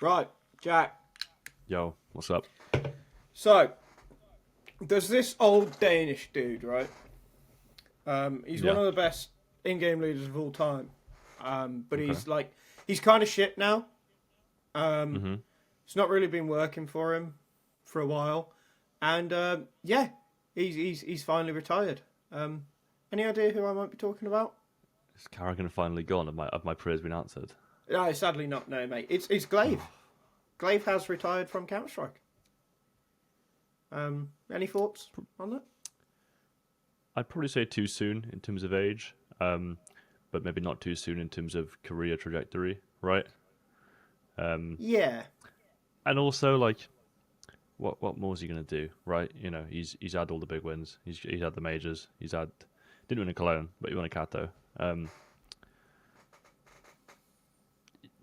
Right, Jack. Yo, what's up? So, there's this old Danish dude, right? He's one of the best in-game leaders of all time. But he's kind of shit now. It's not really been working for him for a while. And, he's finally retired. Any idea who I might be talking about? Is Carrigan finally gone? Have my prayers been answered? No, sadly not. No, mate. It's Glaive. Glaive has retired from Counter-Strike. Any thoughts on that? I'd probably say too soon in terms of age, but maybe not too soon in terms of career trajectory, right? Yeah. And also, like, what more is he going to do, right? You know, he's had all the big wins. He's had the majors. Didn't win a Cologne, but he won a Cato.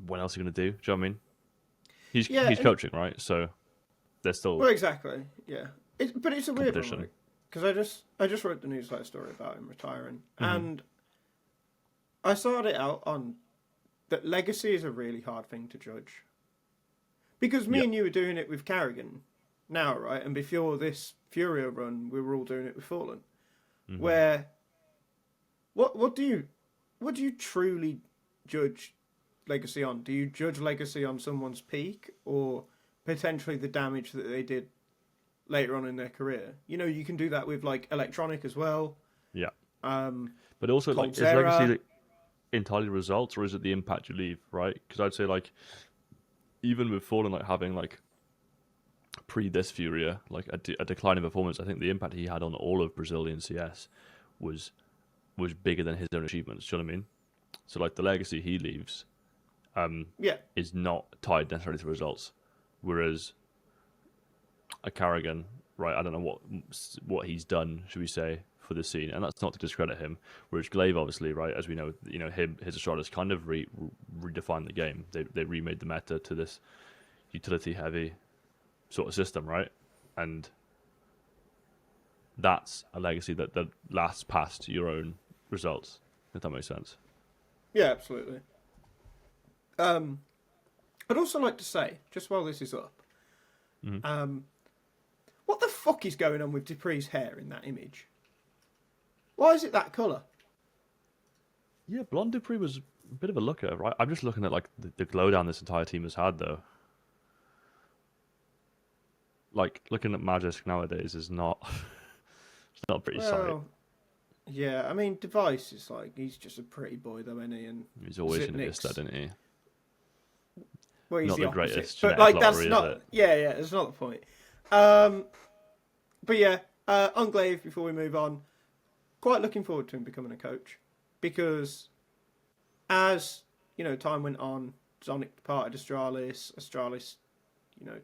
What else are you going to do? Do you know what I mean? He's coaching, right? So there's still exactly, yeah. But it's a weird one, because I just wrote the newsletter story about him retiring, and I sorted it out on that legacy is a really hard thing to judge, because me and you were doing it with Carrigan now, right? And before this Furio run, we were all doing it with Fallen. Where what do you truly judge legacy on? Do you judge legacy on someone's peak, or potentially the damage that they did later on in their career? You know, you can do that with like Electronic as well. Yeah. But also, like, is legacy entirely results, or is it the impact you leave, right? Because I'd say, like, even with Fallen, like, having like pre this Furia, like a decline in performance, I think the impact he had on all of Brazilian CS was bigger than his own achievements. Do you know what I mean? So, like, the legacy he leaves is not tied necessarily to results. Whereas a Carrigan, right, I don't know what he's done, should we say, for the scene, and that's not to discredit him. Whereas Glaive, obviously, right, as we know, his Astralis kind of redefined the game. They remade the meta to this utility-heavy sort of system, right? And that's a legacy that lasts past your own results, if that makes sense. Yeah, absolutely. I'd also like to say, just while this is up, what the fuck is going on with Dupree's hair in that image? Why is it that colour? Yeah, Blonde Dupree was a bit of a looker, right? I'm just looking at, like, the glow down this entire team has had, though. Like, looking at Magisk nowadays is not... it's not a pretty sight. Yeah, I mean, Device is like, he's just a pretty boy, though, isn't he? And he's always going to be a stud, isn't he? Well, he's not the opposite. greatest, but like that's lottery, not. Is it? Yeah, that's not the point. But yeah, on Glaive, before we move on, quite looking forward to him becoming a coach, because as time went on, Zonic departed Astralis. Astralis,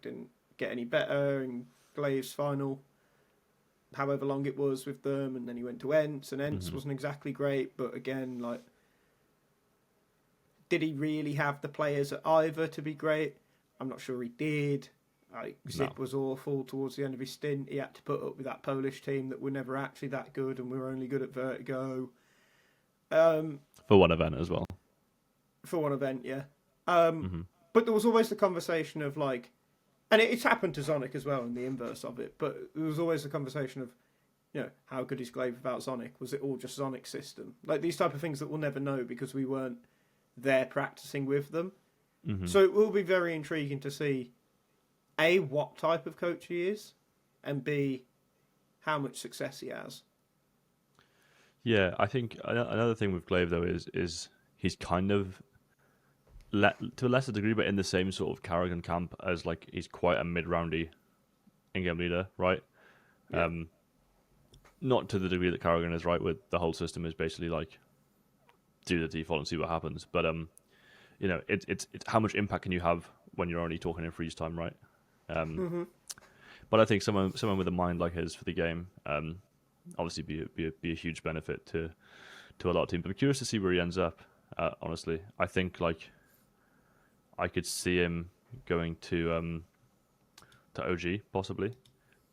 didn't get any better in Glaive's final, however long it was with them, and then he went to Ents, and Ents wasn't exactly great, but again, like, did he really have the players at either to be great? I'm not sure he did. Like, Zip was awful towards the end of his stint. He had to put up with that Polish team that were never actually that good, and we were only good at Vertigo. For one event as well. For one event, yeah. But there was always the conversation of, like, and it's happened to Zonic as well in the inverse of it, but there was always the conversation of, how good is Glaive without Zonic? Was it all just Zonic's system? Like, these type of things that we'll never know because we weren't there practicing with them. So it will be very intriguing to see, A, what type of coach he is, and B, how much success he has. Yeah, I think another thing with Glaive, though, is he's kind of, to a lesser degree, but in the same sort of Carrigan camp as, like, he's quite a mid-roundy in-game leader, right? Yeah. Not to the degree that Carrigan is, right, with the whole system is basically, like, do the default and see what happens. But, it's how much impact can you have when you're only talking in freeze time, right? But I think someone with a mind like his for the game, obviously be a huge benefit to a lot of teams. I'm curious to see where he ends up. Honestly, I think, like, I could see him going to OG possibly.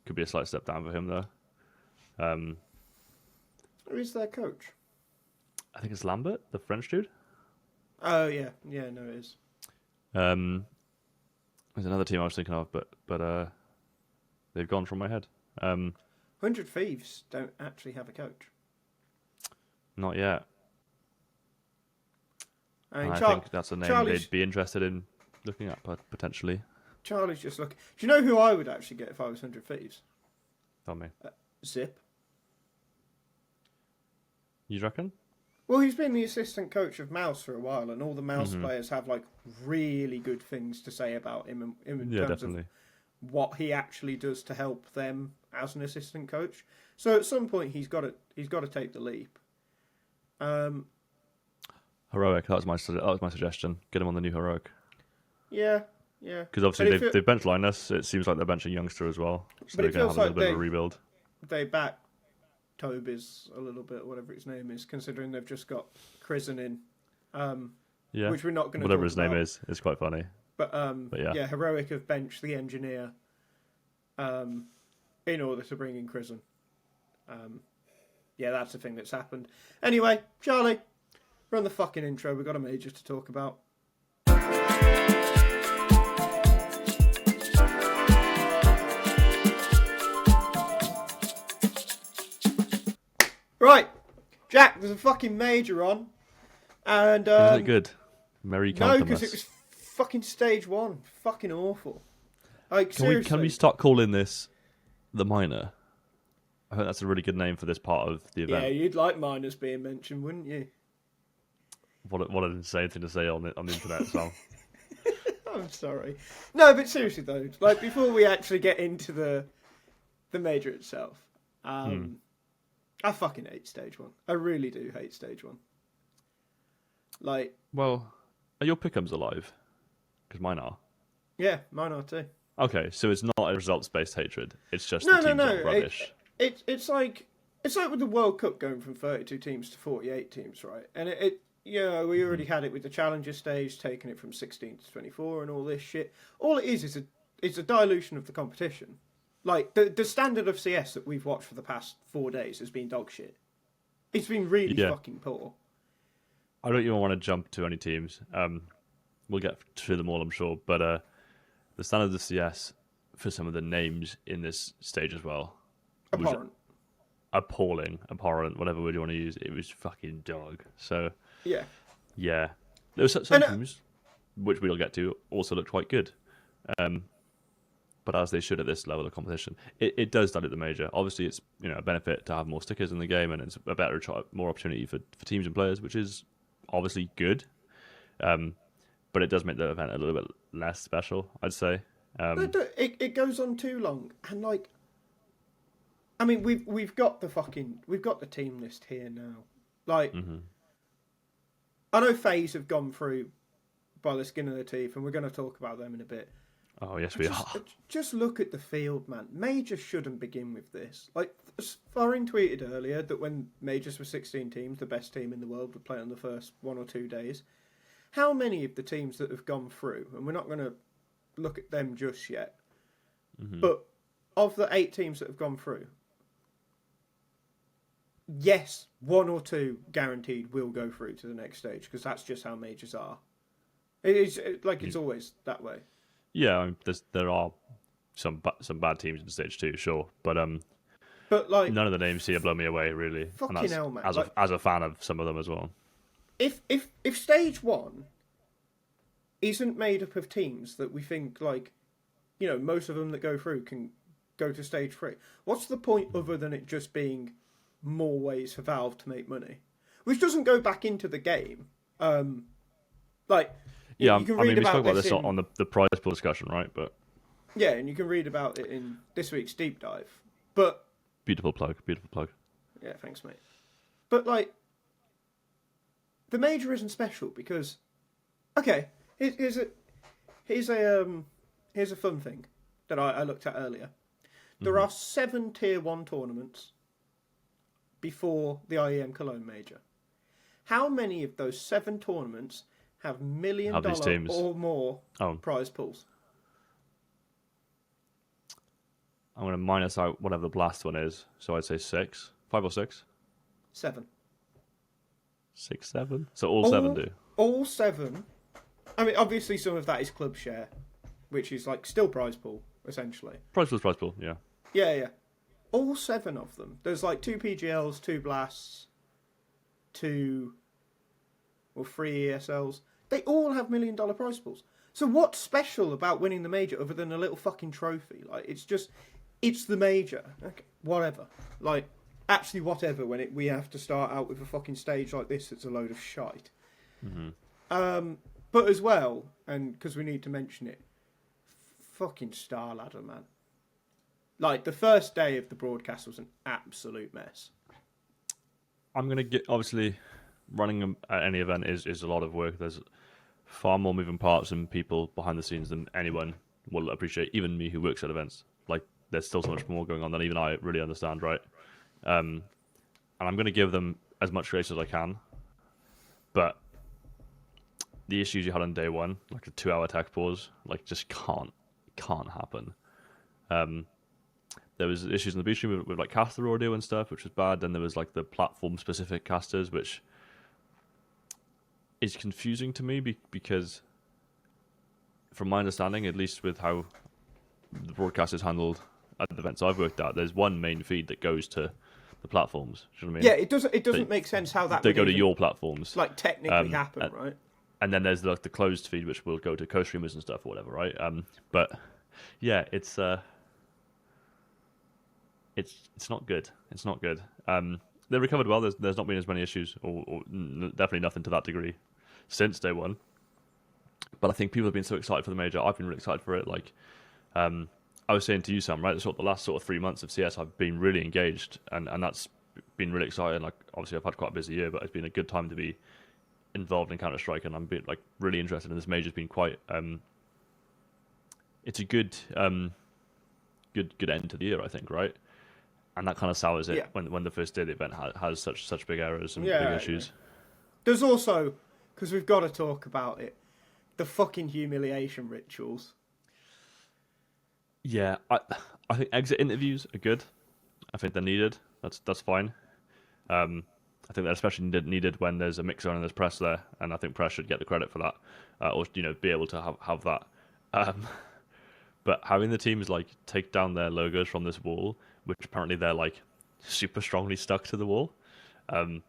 Could be a slight step down for him though. Who is their coach? I think it's Lambert, the French dude. Oh yeah, no, it is. There's another team I was thinking of, but they've gone from my head. 100 Thieves don't actually have a coach. Not yet. I think that's a name they'd be interested in looking at potentially. Charlie's just looking. Do you know who I would actually get if I was 100 Thieves? Tell me. Zip. You reckon? Well, he's been the assistant coach of Mouse for a while, and all the Mouse players have like really good things to say about him in terms of what he actually does to help them as an assistant coach. So at some point, he's got to take the leap. Heroic. That was my suggestion. Get him on the new Heroic. Yeah. Because obviously they've benched Linus. It seems like they're benching Youngster as well. So they're going to have a little bit of a rebuild. They back Toby's a little bit, whatever his name is, considering they've just got Krisen in. Which we're not going to whatever his name is. It's quite funny. But yeah, Heroic have benched the engineer in order to bring in Krisen. Yeah, that's the thing that's happened. Anyway, Charlie, run the fucking intro. We've got a major to talk about. Right, Jack, there's a fucking major on. And is it good? Merry Comptimus. No, because it was fucking stage 1. Fucking awful. Like, seriously. Can we start calling this the minor? I think that's a really good name for this part of the event. Yeah, you'd like minors being mentioned, wouldn't you? What an insane thing to say on the internet, Sam. I'm sorry. No, but seriously though, like before we actually get into the major itself, I fucking hate stage 1. I really do hate stage 1. Like, well, are your pick'ems alive? Because mine are. Yeah, mine are too. Okay, so it's not a results-based hatred. It's just the teams are rubbish. It's like with the World Cup going from 32 teams to 48 teams, right? And we already had it with the Challenger stage, taking it from 16 to 24 and all this shit. All it is a dilution of the competition. Like, the standard of CS that we've watched for the past 4 days has been dog shit. It's been really fucking poor. I don't even want to jump to any teams. We'll get to them all, I'm sure. But the standard of CS for some of the names in this stage as well. Abhorrent. Appalling, abhorrent, whatever word you want to use. It was fucking dog. So, yeah. There were some teams, which we'll get to, also looked quite good. But as they should at this level of competition. It does dilute the major. Obviously, it's a benefit to have more stickers in the game, and it's a better more opportunity for teams and players, which is obviously good. But it does make the event a little bit less special, I'd say. It goes on too long, and like, I mean, we've got the team list here now. Like, I know FaZe have gone through by the skin of their teeth, and we're going to talk about them in a bit. Oh, yes, we are. Just look at the field, man. Majors shouldn't begin with this. Like, Foreign tweeted earlier that when majors were 16 teams, the best team in the world would play on the first 1 or 2 days. How many of the teams that have gone through, and we're not going to look at them just yet, but of the 8 teams that have gone through, yes, 1 or 2 guaranteed will go through to the next stage, because that's just how majors are. It's always that way. Yeah, I mean, there are some bad teams in stage 2, sure, but like, none of the names here blow me away, really. Fucking hell, man! As a fan of some of them as well. If stage 1 isn't made up of teams that we think, like, most of them that go through can go to stage 3, what's the point other than it just being more ways for Valve to make money, which doesn't go back into the game, Yeah, you can we spoke about this on the prize pool discussion, right? But yeah, and you can read about it in this week's deep dive. But beautiful plug. Yeah, thanks, mate. But like, the major isn't special because, okay, here's a fun thing that I looked at earlier. There are 7 tier 1 tournaments before the IEM Cologne major. How many of those 7 tournaments have $1 million or more prize pools? I'm going to minus out whatever the last one is. So I'd say 6. 5 or 6? 7. 6, 7? So all 7 do? All 7. I mean, obviously some of that is club share. which is like still prize pool essentially. Prize pool, yeah. Yeah. All 7 of them. There's like 2 PGLs, 2 blasts, 3 ESLs. They all have $1 million prize pools. So what's special about winning the major other than a little fucking trophy? Like, it's the major. Okay, whatever. Like, actually whatever when we have to start out with a fucking stage like this that's a load of shite. Mm-hmm. But as well, and because we need to mention it, fucking Star Ladder, man. Like, the first day of the broadcast was an absolute mess. I'm going to get... Obviously, running at any event is a lot of work. There's far more moving parts and people behind the scenes than anyone will appreciate, even me who works at events. Like, there's still so much more going on than even I really understand, right? And I'm going to give them as much grace as I can. But the issues you had on day one, like the 2-hour tech pause, like, just can't happen. There was issues in the B stream with like caster audio and stuff, which was bad. Then there was like the platform-specific casters, which is confusing to me because, from my understanding, at least with how the broadcast is handled at the events I've worked at, there's one main feed that goes to the platforms. Do you know what I mean? Yeah, it doesn't make sense how that they would go to even, your platforms. like, technically happen, right? And then there's like the closed feed, which will go to co-streamers and stuff or whatever, right? But yeah, it's not good. It's not good. They recovered well. There's not been as many issues, or definitely nothing to that degree since day one. But I think people have been so excited for the major. I've been really excited for it. Like, I was saying to you, Sam, right? The last sort of 3 months of CS, I've been really engaged, and that's been really exciting. Like, obviously, I've had quite a busy year, but it's been a good time to be involved in Counter-Strike, and I'm like really interested in this major. It's been quite. It's a good end to the year, I think, right? And that kind of sours it when the first day of the event has such big errors and big issues. There's also, because we've got to talk about it, the fucking humiliation rituals. Yeah, I think exit interviews are good. I think they're needed. That's fine. I think they're especially needed when there's a mixer and there's press there, and I think press should get the credit for that, or be able to have that. But having the teams like take down their logos from this wall, which apparently they're like super strongly stuck to the wall, and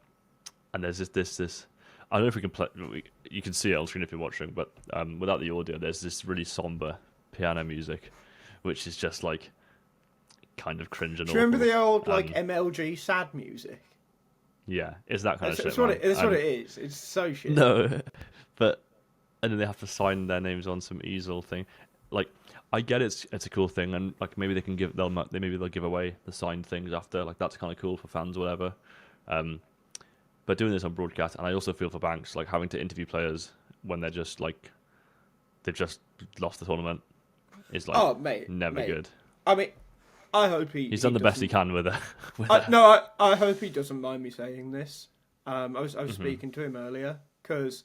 there's this. I don't know if we can play. You can see it on screen if you're watching, but without the audio, there's this really somber piano music, which is just like kind of cringe and. Do you remember the old like MLG sad music? Yeah, it's that kind of shit. It's what it is. It's so shit. No, but and then they have to sign their names on some easel thing. Like, I get it's a cool thing, and like maybe they'll give away the signed things after. Like, that's kind of cool for fans or whatever. But doing this on broadcast, and I also feel for Banks, like having to interview players when they're just like they've just lost the tournament is like never good. I mean, I hope he's done the best he can with it. I hope he doesn't mind me saying this. I was speaking to him earlier because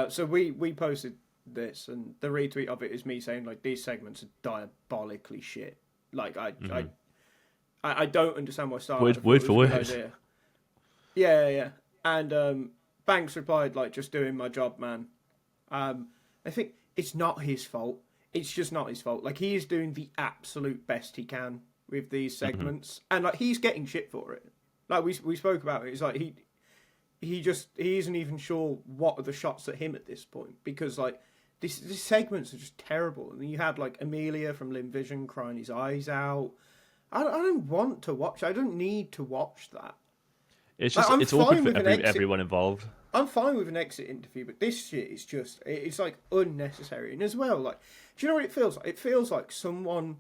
so we posted this, and the retweet of it is me saying like these segments are diabolically shit. Like I don't understand why Star word for word. Yeah. And Banks replied like, just doing my job, man. I think it's not his fault. It's just not his fault. Like, he is doing the absolute best he can with these segments, and like he's getting shit for it. Like we spoke about it. It's like he isn't even sure what are the shots at him at this point, because like these segments are just terrible. And you had like Amelia from Lynn Vision crying his eyes out. I don't want to watch. I don't need to watch that. It's just it's awkward for everyone involved. I'm fine with an exit interview, but this shit is just, it's like unnecessary. And as well, like, do you know what it feels like? It feels like someone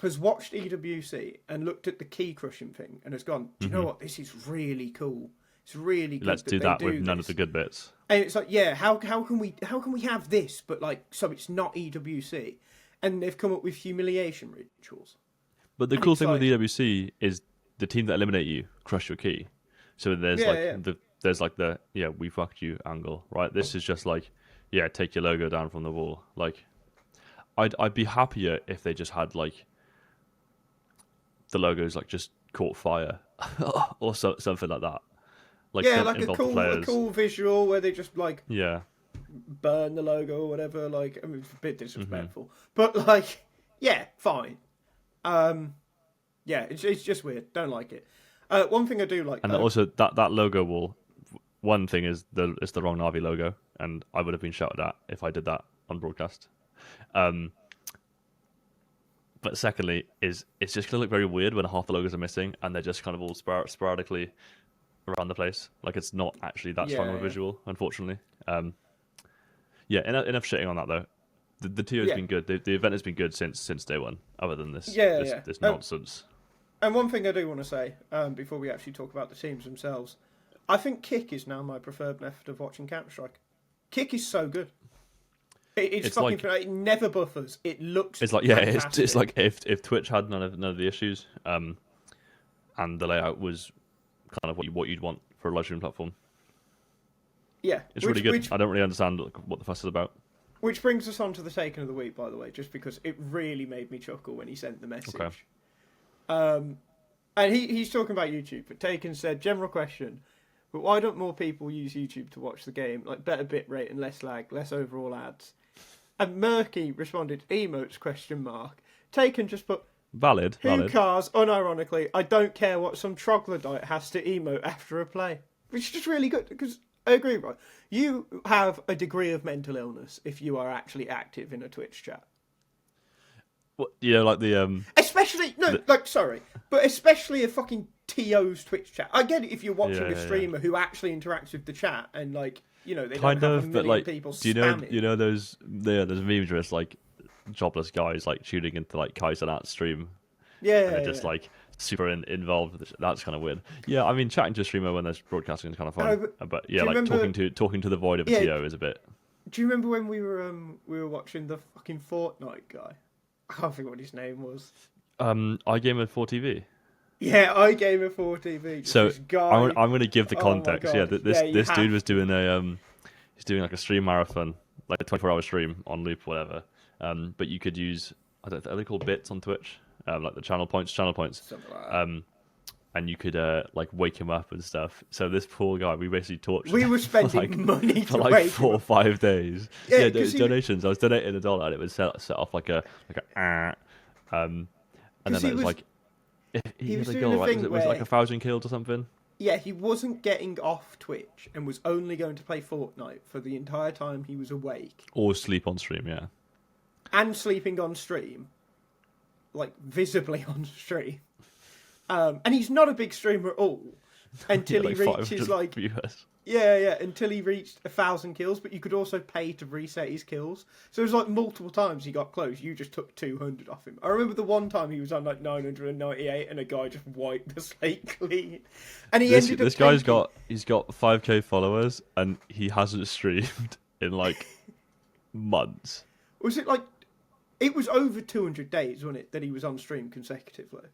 has watched EWC and looked at the key crushing thing and has gone, do you know what? This is really cool. It's really good. Let's do that with none of the good bits. And it's like, yeah, how can we have this, but like, so it's not EWC? And they've come up with humiliation rituals. But the cool thing with EWC is the team that eliminate you crush your key. So there's there's the we fucked you angle, right? This is just like, take your logo down from the wall. Like, I'd be happier if they just had like the logos like just caught fire or something like that. Like, like a cool visual where they just like burn the logo or whatever. Like, I mean, it's a bit disrespectful, but like, yeah, fine. Yeah, it's just weird. Don't like it. One thing I do like, and though, also that logo will. One thing is it's the wrong Na'Vi logo, and I would have been shouted at if I did that on broadcast. But secondly, it's just gonna look very weird when half the logos are missing and they're just kind of all sporadically around the place. Like it's not actually that strong of a visual, unfortunately. Yeah, enough shitting on that though. The TO's been good. The event has been good since day one. Other than this nonsense. And one thing I do want to say before we actually talk about the teams themselves, I think Kick is now my preferred method of watching Counter-Strike. Kick is so good. It's fucking. Like, it never buffers. It looks. It's like fantastic. It's like if Twitch had none of the issues, and the layout was kind of what you'd want for a live stream platform. Yeah, it's really good. I don't really understand what the fuss is about. Which brings us on to the Taken of the Week, by the way, just because it really made me chuckle when he sent the message. Okay. And he's talking about YouTube, but Taken said, general question, but why don't more people use YouTube to watch the game? Like better bitrate and less lag, less overall ads. And Murky responded, emotes, ? Taken just put, Valid. Who cares, unironically, I don't care what some troglodyte has to emote after a play. Which is just really good, because I agree, right? You have a degree of mental illness if you are actually active in a Twitch chat. What, like the especially but especially a fucking TO's Twitch chat. I get it if you're watching a streamer who actually interacts with the chat and like they kind don't have a million people spamming. Do you know those memes where it's like jobless guys like tuning into like Kaizenat's stream? Yeah, and they're just like super involved with it. That's kind of weird. Yeah, I mean chatting to a streamer when there's broadcasting is kind of fun. But yeah, like talking to the void of a TO is a bit. Do you remember when we were watching the fucking Fortnite guy? I can't think what his name was. iGamer4TV. Yeah, iGamer4TV. So this guy... I'm going to give the context. This dude was doing he's doing like a stream marathon, like a 24-hour stream on loop, whatever. But you could use are they called bits on Twitch? Like the channel points. Something like that. And you could like wake him up and stuff. So this poor guy, we basically tortured. We were spending money for like 4 or 5 days. Yeah, donations. I was donating $1, and it would set off like a and then it was like he had a goal, right? Was it like 1,000 kills or something? Yeah, he wasn't getting off Twitch and was only going to play Fortnite for the entire time he was awake. Or sleep on stream, yeah. And sleeping on stream, like visibly on stream. And he's not a big streamer at all until he reaches like viewers. Until he reached 1,000 kills. But you could also pay to reset his kills. So it was like multiple times he got close. You just took 200 off him. I remember the one time he was on like 998, and a guy just wiped the slate clean. And this guy's got 5k followers, and he hasn't streamed in like months. Was it like? It was over 200 days, wasn't it, that he was on stream consecutively?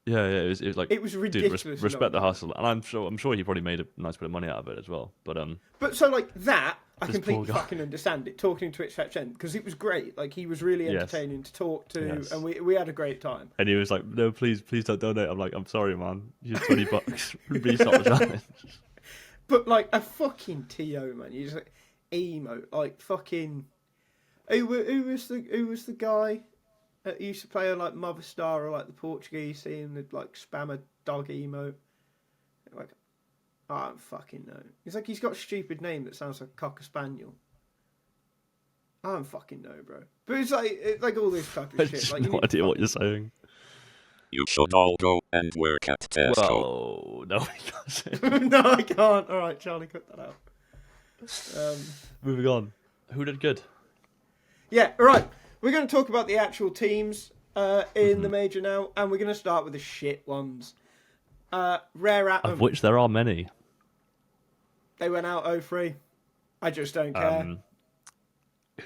Yeah, it was like it was ridiculous. Dude, respect the hustle, and I'm sure he probably made a nice bit of money out of it as well. But so like that, I completely fucking understand it. Talking to Twitch chat end because it was great. Like he was really entertaining to talk to, and we had a great time. And he was like, "No, please don't donate." I'm like, "I'm sorry, man. Here's $20. Please stop the challenge." But like a fucking TO, man. You just like emote, like fucking. Who was the guy that used to play on like Mother Star or like the Portuguese scene? They'd like spam a dog emote. Like, I don't fucking know. It's like he's got a stupid name that sounds like Cocker Spaniel. I don't fucking know, bro. But it's like all this type of shit. I just like, no idea what you're saying. You should all go and work at Tesco. Whoa, no, I can't say it. No, I can't. All right, Charlie, cut that out. Moving on. Who did good? Yeah, right. We're going to talk about the actual teams in the major now, and we're going to start with the shit ones. Rare Atom. Of which there are many. They went out 0-3. I just don't care.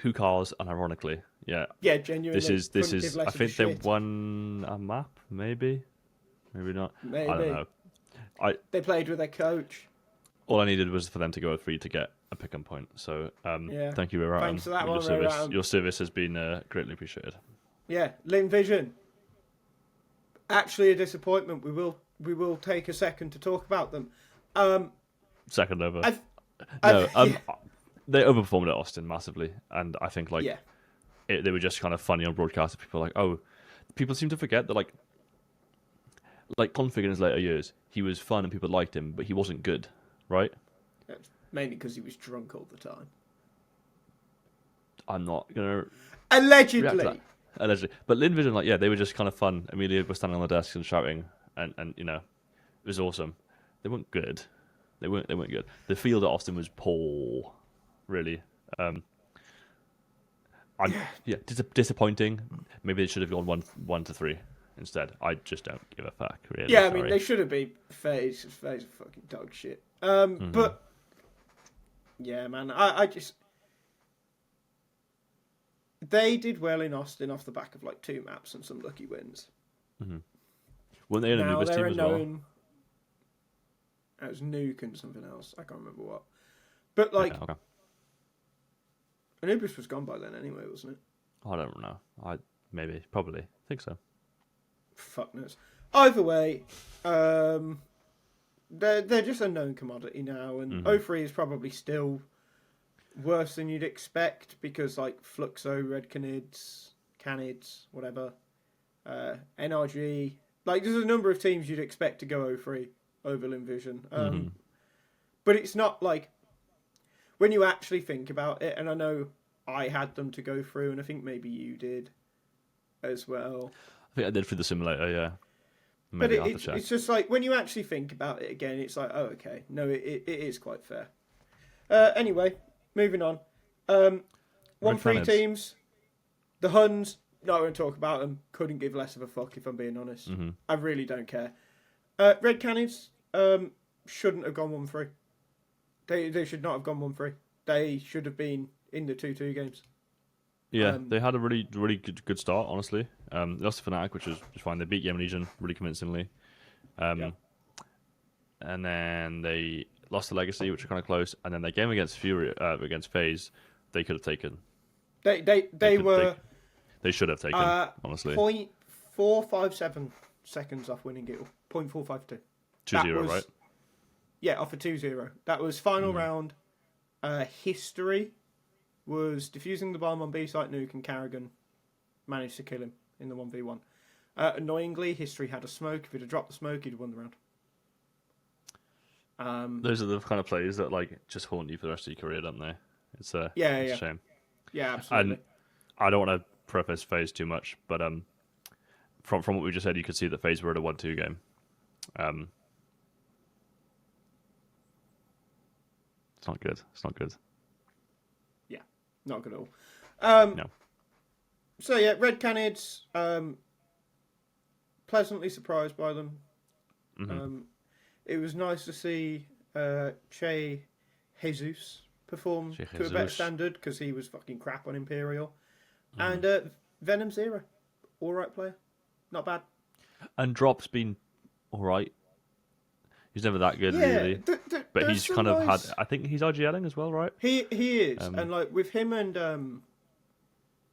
Who cares? Unironically, yeah. Yeah, genuinely. This is. I think they won a map, maybe not. Maybe. I don't know. They played with their coach. All I needed was for them to go 0-3 to get a pick and point. So thank you, Rare Atom. Thanks for that one, Rare Atom. Your service has been greatly appreciated. Yeah, Lynn Vision. Actually, a disappointment. We will take a second to talk about them. Second over. they overperformed at Austin massively, and I think Yeah. they were just kind of funny on broadcast. People were like, oh, people seem to forget that like Config in his later years, he was fun and people liked him, but he wasn't good, right? That's mainly because he was drunk all the time. I'm not gonna react to Allegedly. that. Allegedly, but Lynn Vision, like, yeah, they were just kind of fun. Amelia was standing on the desk and shouting, and you know, it was awesome. They weren't good. They weren't good. The field at Austin was poor, really. Disappointing. Maybe they should have gone 1-3 instead. I just don't give a fuck. Really. Yeah, I mean, they should have been FaZe. FaZe are fucking dog shit. But yeah, man, I just they did well in Austin off the back of like 2 maps and some lucky wins. Weren't they in Anubis team as well? It was Nuke and something else. I can't remember what. But like, okay. Anubis was gone by then anyway, wasn't it? I don't know. Probably think so. Fuck knows. Either way, they're just a known commodity now, and 0-3 is probably still worse than you'd expect because like Fluxo, Red Canids, whatever, NRG, like there's a number of teams you'd expect to go 0-3 over Lynn Vision. But it's not like when you actually think about it, and I know I had them to go through, and I think maybe you did as well. I think I did through the simulator, yeah. Maybe but it's just like when you actually think about it again, it's like, oh, okay, no, it is quite fair. Anyway, moving on. 1-3 teams. The Huns, not going to talk about them. Couldn't give less of a fuck if I'm being honest. I really don't care. Red Canids shouldn't have gone 1-3. They should not have gone 1-3. They should have been in the 2-2 games. Yeah, they had a really good start, honestly. They lost to fnatic, which was fine. They beat GamerLegion really convincingly. And then they lost to Legacy, which was kind of close. And then their game against against FaZe, they could have taken. They should have taken, honestly. 0.457 seconds off winning it. 0.452. 2-0, right? Yeah, off a 2-0. That was final round. History was defusing the bomb on B site Nuke, and Carrigan managed to kill him in the 1v1. Annoyingly, History had a smoke. If he'd have dropped the smoke, he'd have won the round. Those are the kind of plays that like just haunt you for the rest of your career, don't they? It's a shame. Yeah, absolutely. And I don't want to preface FaZe too much, but from what we just said, you could see that FaZe were at a 1-2 game. It's not good. Yeah, not good at all. No. So yeah, Red Canids, pleasantly surprised by them. It was nice to see Che Jesus perform to a better standard because he was fucking crap on Imperial. And Venom Zero, alright player, not bad. And Drop's been alright. He's never that good, really. But he's kind of had... I think he's RGLing as well, right? He is. And like with him and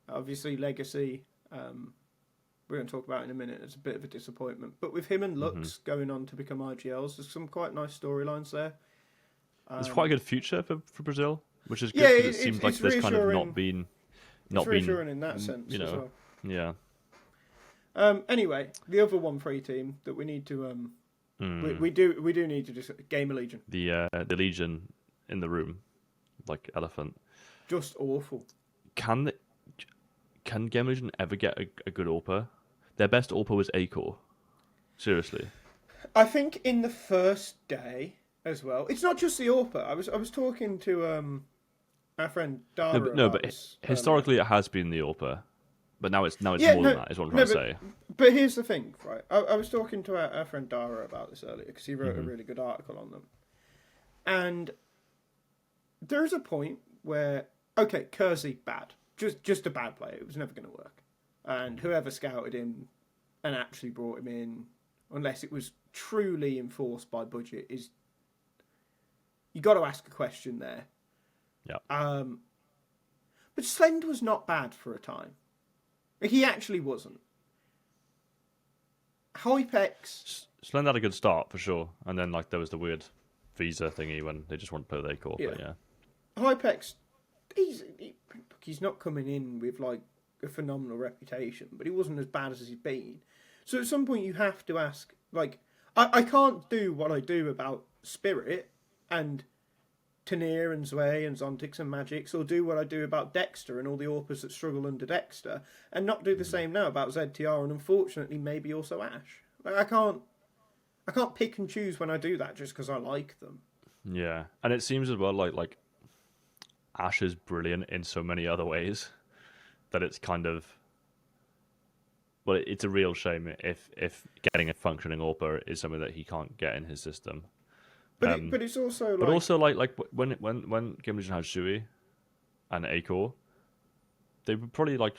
obviously Legacy, we're going to talk about in a minute. It's a bit of a disappointment. But with him and Lux going on to become RGLs, there's some quite nice storylines there. There's quite a good future for Brazil, which is good because it seems like there's kind of not been... reassuring in that sense you know, as well. Yeah. Anyway, the other 1-3 team that we need to... We do need to just GamerLegion. The Legion in the room, like elephant. Just awful. Can GamerLegion ever get a good AWPer? Their best AWPer was Acor. Seriously. I think in the first day as well. It's not just the AWPer. I was talking to our friend Dara. But historically it has been the AWPer. But now it's more than that, is what I'm trying to say. But here's the thing, right? I was talking to our friend Dara about this earlier because he wrote a really good article on them. And there's a point where, okay, Kersey, bad. Just a bad player. It was never going to work. And whoever scouted him and actually brought him in, unless it was truly enforced by budget, is... You got to ask a question there. Yeah. But Slend was not bad for a time. He actually wasn't. Hypex... Slend had a good start, for sure. And then like there was the weird visa thingy when they just wanted to play with Acor, but yeah. Hypex, he's not coming in with like a phenomenal reputation, but he wasn't as bad as he's been. So at some point you have to ask, like, I can't do what I do about Spirit and Tanier and Zwei and Zontix and Magix, or do what I do about Dexter and all the AWPers that struggle under Dexter, and not do the same now about ZTR and unfortunately maybe also Ash. Like, I can't pick and choose when I do that just because I like them. Yeah, and it seems as well like Ash is brilliant in so many other ways that it's kind of, well, it's a real shame if getting a functioning AWPer is something that he can't get in his system. But it's also like... But also like when GamerLegion had Shui and Acor, they were probably like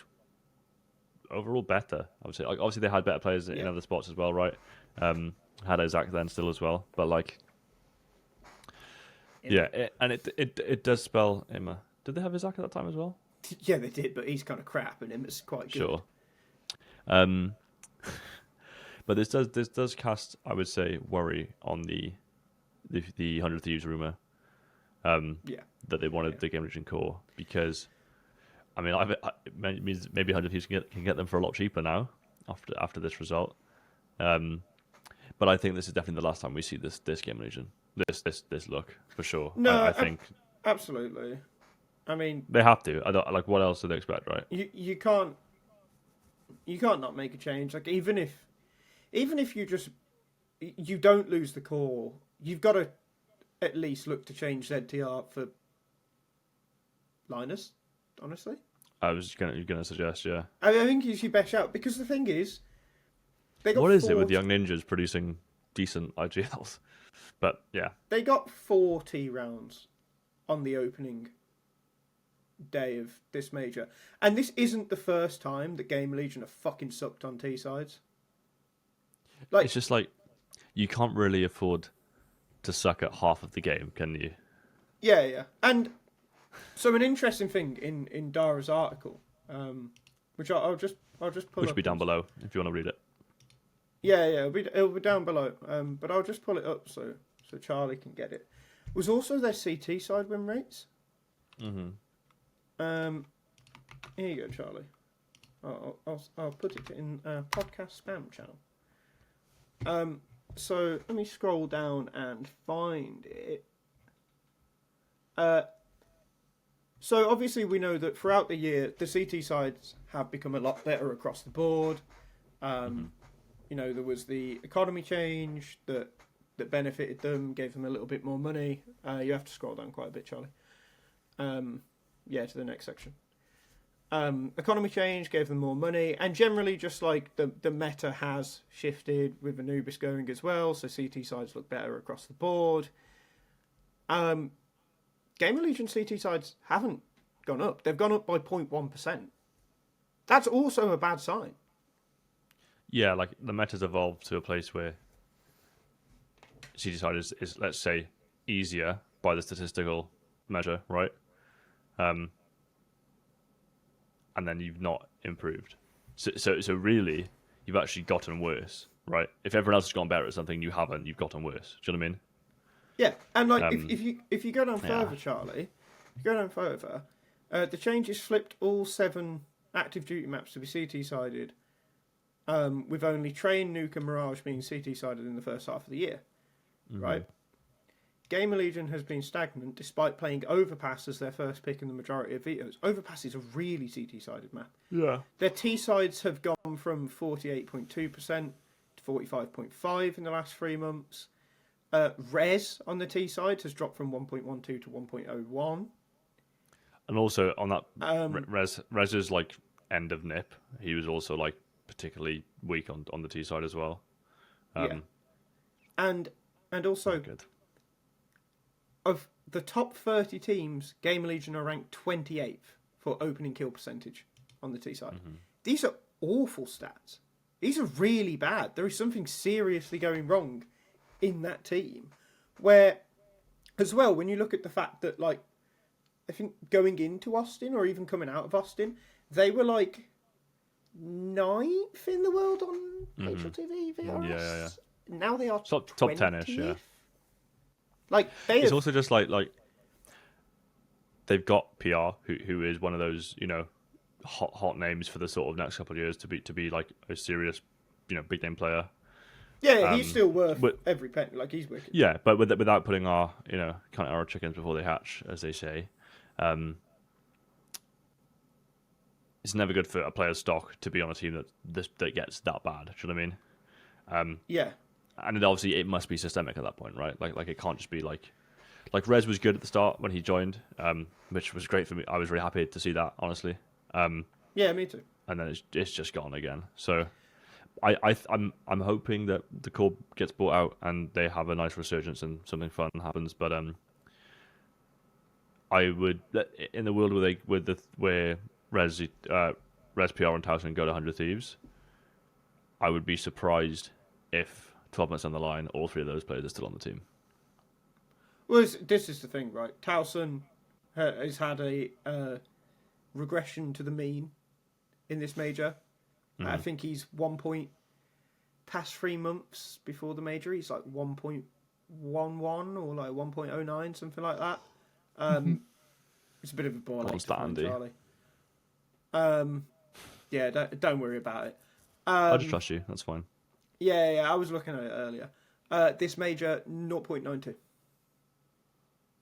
overall better. I would say, like, obviously they had better players in other spots as well, right? Had Isaac then still as well, but like, it does spell Emma. Did they have Isaac at that time as well? Yeah, they did, but he's kind of crap, and Emma's quite good. Sure. But this does cast, I would say, worry on the 100 Thieves rumor. That they wanted the GamerLegion core, because I mean, it means maybe 100 Thieves can get them for a lot cheaper now after this result. But I think this is definitely the last time we see this GamerLegion, this look for sure. No, I think absolutely. I mean, they have to. I don't, like, what else do they expect, right? You can't not make a change. Like even if you don't lose the core, you've got to at least look to change ZTR for Linus. Honestly, I was gonna suggest, yeah. I think he's your best shout, because the thing is, they got what is it with young ninjas producing decent IGLs? But yeah, they got 40 rounds on the opening day of this major, and this isn't the first time that GamerLegion have fucking sucked on T sides. Like, it's just like, you can't really afford to suck at half of the game, can you? Yeah. And so an interesting thing in Dara's article, which I'll just pull which up. will be down below if you want to read it. Yeah, it'll be down below. But I'll just pull it up so Charlie can get it. Was also their CT side win rates. Mm-hmm. Here you go, Charlie. I'll put it in podcast spam channel. So let me scroll down and find it. So obviously we know that throughout the year the CT sides have become a lot better across the board. You know, there was the economy change that benefited them, gave them a little bit more money. You have to scroll down quite a bit, Charlie. To the next section. Economy change gave them more money, and generally just like the meta has shifted with Anubis going as well, so CT sides look better across the board. GamerLegion CT sides haven't gone up. They've gone up by 0.1%. That's also a bad sign. Yeah, like the meta's evolved to a place where CT side is, let's say, easier by the statistical measure, right? And then you've not improved. So really, you've actually gotten worse, right? If everyone else has gone better at something, you haven't. You've gotten worse. Do you know what I mean? Yeah, and like if you go down further, Charlie, if you go down further, the changes flipped all 7 active duty maps to be CT sided, with only Train, Nuke, and Mirage being CT sided in the first half of the year, right? GamerLegion has been stagnant despite playing Overpass as their first pick in the majority of vetoes. Overpass is a really CT-sided map. Yeah. Their T-sides have gone from 48.2% to 45.5% in the last 3 months. Res on the T-side has dropped from 1.12 to 1.01. And also on that, Res's like end of NIP, he was also like particularly weak on the T-side as well. And also... Good. Of the top 30 teams, GamerLegion are ranked 28th for opening kill percentage on the T side. These are awful stats. These are really bad. There is something seriously going wrong in that team. Where, as well, when you look at the fact that, like, I think going into Austin or even coming out of Austin, they were like 9th in the world on HLTV VRS. Yeah. Now they are top 10ish, yeah. Like it's also just like they've got PR, who is one of those hot names for the sort of next couple of years to be like a serious big name player. Yeah, he's still worth every penny. Like, he's wicked. Yeah, but without putting our kind of our chickens before they hatch, as they say. It's never good for a player's stock to be on a team that gets that bad. Do you know what I mean? Yeah. And obviously it must be systemic at that point, right? Like it can't just be like Rez was good at the start when he joined, which was great for me. I was really happy to see that, honestly. Yeah, me too. And then it's just gone again. So I'm hoping that the core gets bought out and they have a nice resurgence and something fun happens. But I would, in the world where Res PR and Towson go to 100 Thieves, I would be surprised if 12 months down the line all three of those players are still on the team. Well, this is the thing, right? Towson has had a regression to the mean in this major. I think he's 1 point past 3 months before the major. He's like 1.11 or like 1.09, something like that. It's a bit of a ball. What's that, Andy? Charlie. Yeah, don't worry about it. I just trust you. That's fine. Yeah, I was looking at it earlier. This major 0.92.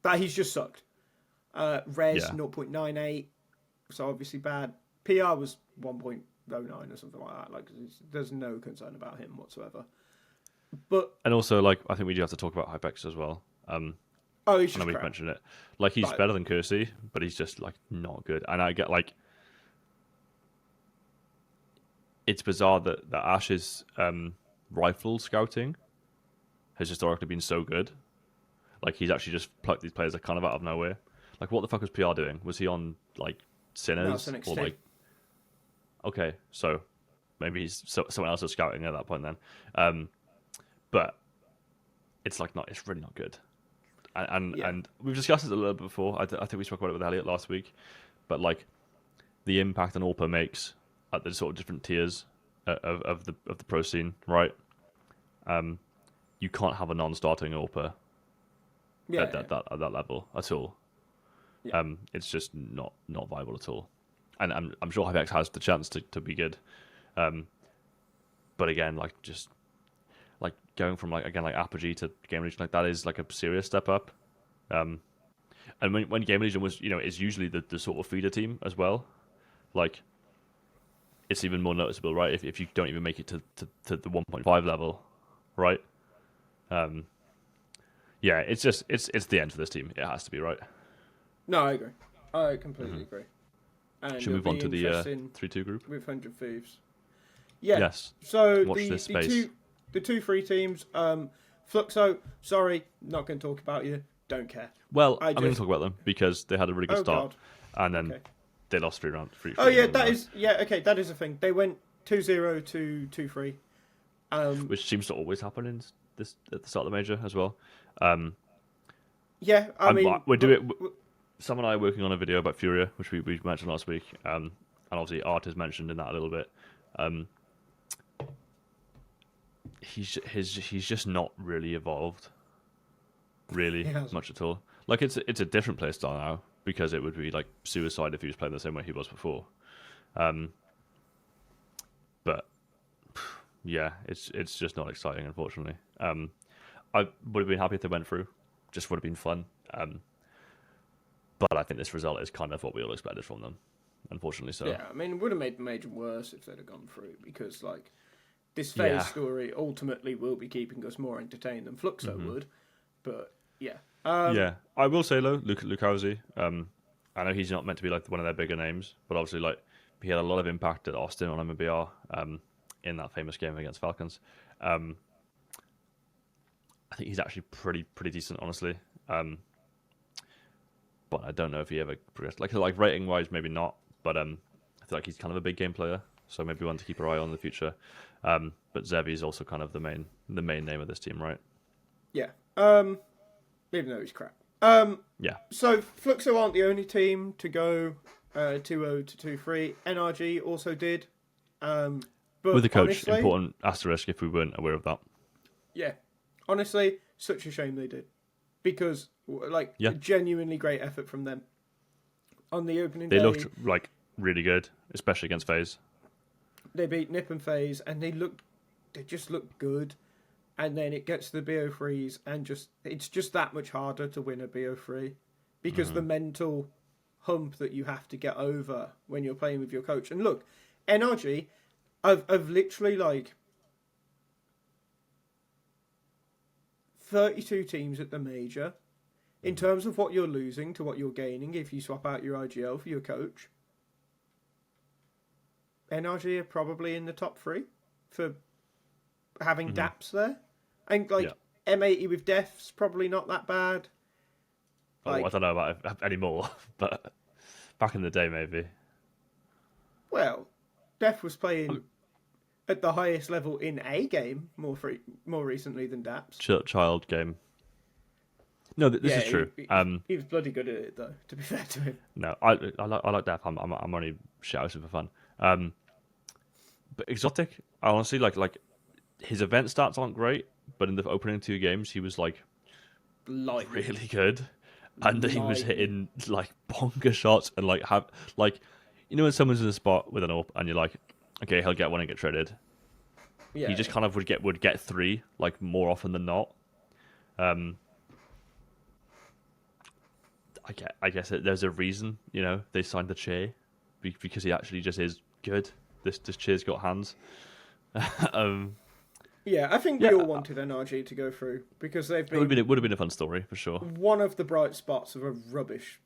But he's just sucked. Res 0.98, so obviously bad. PR was 1.09 or something like that. Like, there's no concern about him whatsoever. And also, like, I think we do have to talk about Hypex as well. He's just I know we've mentioned it. Like, he's better than Kersey, but he's just like not good. And I get like, it's bizarre that Ash's rifle scouting has historically been so good. Like, he's actually just plucked these players kind of out of nowhere. Like, what the fuck was PR doing? Was he on like Sinners or like? Okay, so maybe he's someone else is scouting at that point then. But it's like not. It's really not good. And we've discussed it a little bit before. I think we spoke about it with Elliot last week. But like, the impact an AWPer makes at the sort of different tiers of the pro scene, right? You can't have a non-starting AWPer at that level at all. Yeah. It's just not viable at all. And I'm sure Hypex has the chance to be good. But again, like, just like going from like Apogee to GamerLegion, like, that is like a serious step up. And when GamerLegion was, is usually the sort of feeder team as well. Like, it's even more noticeable, right? If you don't even make it to the 1.5 level, right? Yeah, it's the end for this team. It has to be, right? No, I agree. I completely agree. And should we move on to the 3-2 group with 100 Thieves? Yeah. Yes. So watch this space. The two free teams. Fluxo, sorry, not going to talk about you. Don't care. Well, I'm going to talk about them because they had a really good start, and then they lost 3 rounds. That is a thing. They went 2-0 to 2-3, which seems to always happen in this at the start of the major as well. Sam and I are working on a video about Furia, which we mentioned last week, and obviously Art is mentioned in that a little bit. He's just not really evolved, much at all. Like, it's a different play style now, because it would be like suicide if he was playing the same way he was before. But yeah, it's just not exciting, unfortunately. I would have been happy if they went through. Just would have been fun. But I think this result is kind of what we all expected from them, unfortunately. So yeah, I mean, it would have made the major worse if they'd have gone through, because like, this FaZe story ultimately will be keeping us more entertained than Fluxo would. But yeah, I will say though, Lukowski, I know he's not meant to be like one of their bigger names, but obviously like he had a lot of impact at Austin on MMBR in that famous game against Falcons. I think he's actually pretty decent, honestly. But I don't know if he ever progressed. Like rating wise, maybe not. But I feel like he's kind of a big game player, so maybe one to keep our eye on in the future. But Zevi is also kind of the main name of this team, right? Yeah. Even though he's crap. Yeah. So Fluxo aren't the only team to go 2-0 to 2-3. NRG also did. But with the coach, honestly, important asterisk if we weren't aware of that. Yeah. Honestly, such a shame they did. Because, genuinely great effort from them. on the opening They day. looked like really good, especially against FaZe. They beat Nip and FaZe, and they just looked good. And then it gets to the BO3s, and it's just that much harder to win a BO3 because the mental hump that you have to get over when you're playing with your coach. And look, NRG, I've literally like 32 teams at the major. In terms of what you're losing to what you're gaining if you swap out your IGL for your coach, NRG are probably in the top 3 for having DAPs there. And like M80 with Def's probably not that bad. Like, I don't know about it anymore, but back in the day maybe. Well, Def was playing at the highest level in a game more recently than DAPs. Child game. No, this is true. He was bloody good at it, though, to be fair to him. No, I like Def. I'm only shouting for fun. But Exotic, I honestly like his event stats aren't great, but in the opening 2 games, he was like really good, and he was hitting like bonker shots and like when someone's in a spot with an AWP and you're like, okay, he'll get one and get traded. Yeah, he just kind of would get 3 like more often than not. I guess there's a reason, they signed the Che because he actually just is good. This Che's got hands. Yeah, I think we all wanted NRG to go through because they've been. It would have been a fun story for sure. One of the bright spots of a rubbish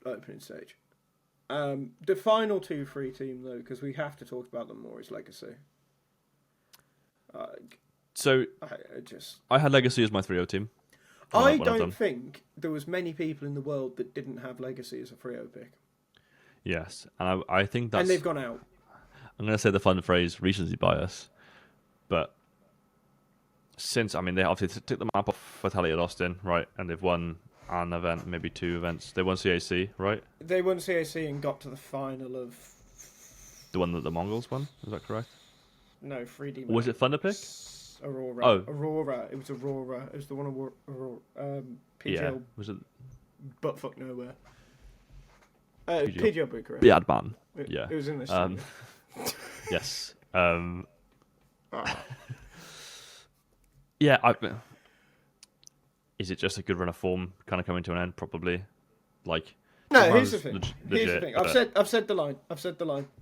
opening stage. The final 2-3 team though, because we have to talk about them more, is Legacy. I had Legacy as my 3-0 team. I don't think there was many people in the world that didn't have Legacy as a 3-0 pick. Yes, and I think that's... And they've gone out. I'm going to say the fun phrase, recency bias, but since, they obviously took the map off Vitality at Austin, right, and they've won an event, maybe 2 events. They won CAC, right? They won CAC and got to the final of... The one that the Mongols won, is that correct? No, 3D. Was it Thunder Pick? Aurora. Oh. Aurora. It was Aurora. It was the one Aurora. PGL. Yeah. Was it? Buttfuck nowhere. PGL Bucharest. Bad man. Yeah. It was in this. Yes. Yeah. Is it just a good run of form, kind of coming to an end? Probably. No. Here's the thing. Here's the thing. I've said the line.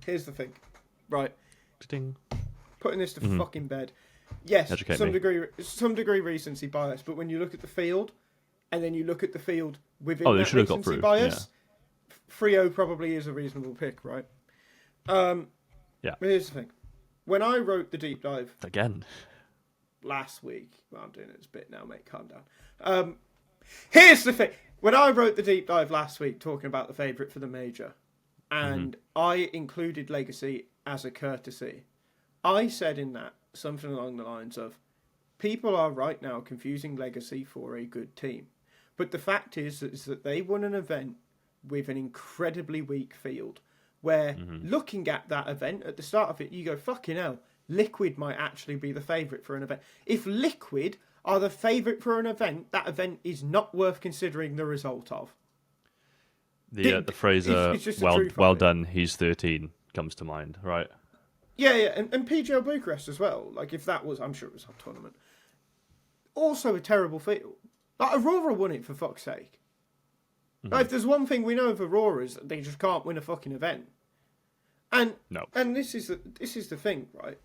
Here's the thing. Right. Ding. Putting this to fucking bed. Yes, Educate some me. degree recency bias, but when you look at the field, and then you look at the field within they that should have got recency through. bias, 3-0 probably is a reasonable pick, right? Yeah. But here's the thing. When I wrote the deep dive Again. last week, well, I'm doing it a bit now, mate, calm down. Here's the thing. When I wrote the deep dive last week talking about the favourite for the major, and I included Legacy as a courtesy, I said in that something along the lines of, people are right now confusing Legacy for a good team. But the fact is that they won an event with an incredibly weak field, where looking at that event, at the start of it, you go, fucking hell, Liquid might actually be the favourite for an event. If Liquid are the favourite for an event, that event is not worth considering the result of. The phrase, well done, he's 13, comes to mind, right? Yeah, and PGL Bucharest as well. If that was, I'm sure it was a tournament. Also a terrible field. Aurora won it, for fuck's sake. If there's one thing we know of Aurora is that they just can't win a fucking event. And this is the thing, right?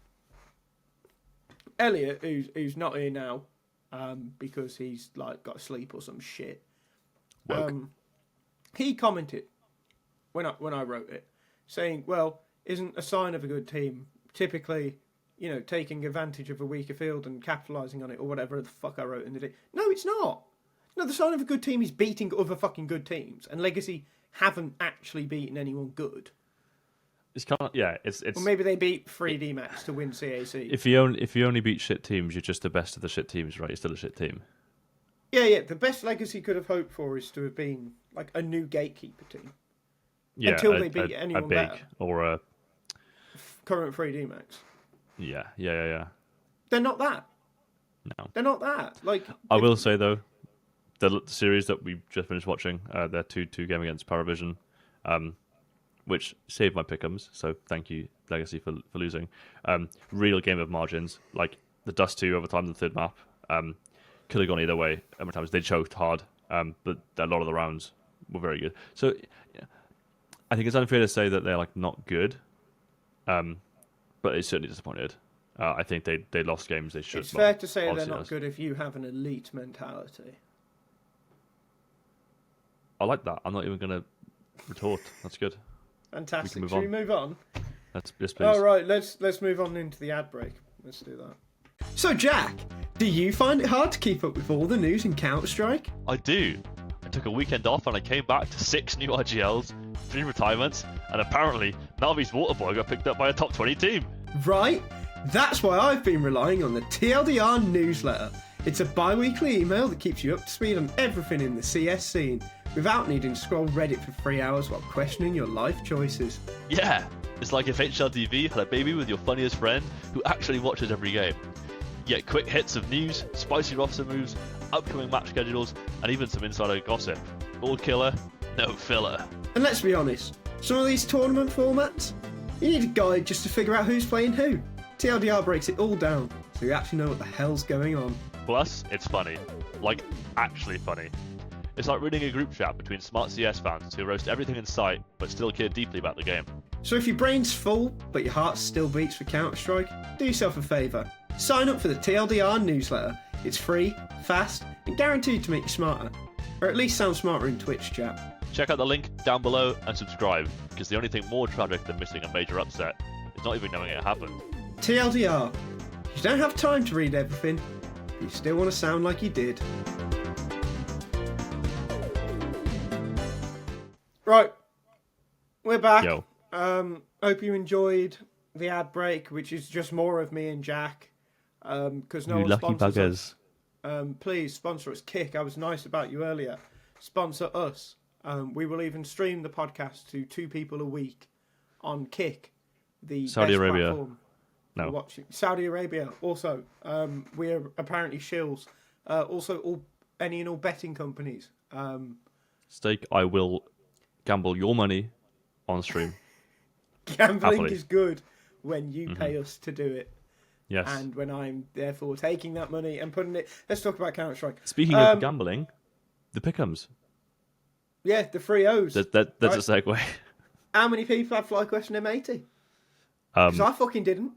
Elliot, who's not here now, because he's got sleep or some shit. He commented when I wrote it, saying, "Well, isn't a sign of a good team typically, taking advantage of a weaker field and capitalising on it, or whatever the fuck I wrote in the day?" No, it's not. No, the sign of a good team is beating other fucking good teams, and Legacy haven't actually beaten anyone good. It's kind of it's. Or maybe they beat 3D Max to win CAC. If you only beat shit teams, you're just the best of the shit teams, right? You're still a shit team. Yeah. The best Legacy could have hoped for is to have been a new gatekeeper team. Yeah, until they beat anyone a big better. Or a current 3D Max. Yeah. They're not that. No, they're not that. I will say though, the series that we just finished watching, their 2-2 game against Parivision, which saved my pick'ems. So thank you, Legacy, for losing. Real game of margins, like the Dust 2 overtime in the third map. Could have gone either way. How many times they choked hard, but a lot of the rounds were very good. So yeah, I think it's unfair to say that they're like not good, but it's certainly disappointed. I think they lost games they should. It's fair to say they're not good if you have an elite mentality. I like that. I'm not even going to retort. That's good. Fantastic. Should we move on? Yes, please. All right, let's move on into the ad break. Let's do that. So, Jack, do you find it hard to keep up with all the news in Counter-Strike? I do. I took a weekend off and I came back to 6 new IGLs, 3 retirements, and apparently Navi's Waterboy got picked up by a top 20 team. Right. That's why I've been relying on the TLDR newsletter. It's a bi-weekly email that keeps you up to speed on everything in the CS scene, without needing to scroll Reddit for 3 hours while questioning your life choices. Yeah, it's like if HLTV had a baby with your funniest friend who actually watches every game. You get quick hits of news, spicy roster moves, upcoming match schedules, and even some insider gossip. All killer, no filler. And let's be honest, some of these tournament formats, you need a guide just to figure out who's playing who. TLDR breaks it all down, so you actually know what the hell's going on. Plus, it's funny. Like, actually funny. It's like reading a group chat between smart CS fans who roast everything in sight, but still care deeply about the game. So if your brain's full, but your heart still beats for Counter-Strike, do yourself a favour. Sign up for the TLDR newsletter. It's free, fast, and guaranteed to make you smarter. Or at least sound smarter in Twitch chat. Check out the link down below and subscribe, because the only thing more tragic than missing a major upset is not even knowing it happened. TLDR. You don't have time to read everything, but you still want to sound like you did. Right, we're back. Yo. Hope you enjoyed the ad break, which is just more of me and Jack. Because no You one lucky sponsors buggers. us. Please sponsor us. Kick. I was nice about you earlier. Sponsor us. We will even stream the podcast to 2 people a week on Kick, the Saudi best Arabia. platform for watching. Saudi Arabia also. We are apparently shills. Also, any and all betting companies. Stake, I will gamble your money on stream. Gambling Happily. is good when you pay us to do it. Yes. And when I'm therefore taking that money and putting it... Let's talk about Counter-Strike. Speaking of gambling, the pick'ems. Yeah, the free O's. That's right? a segue. How many people have FlyQuest and M80? Because I fucking didn't.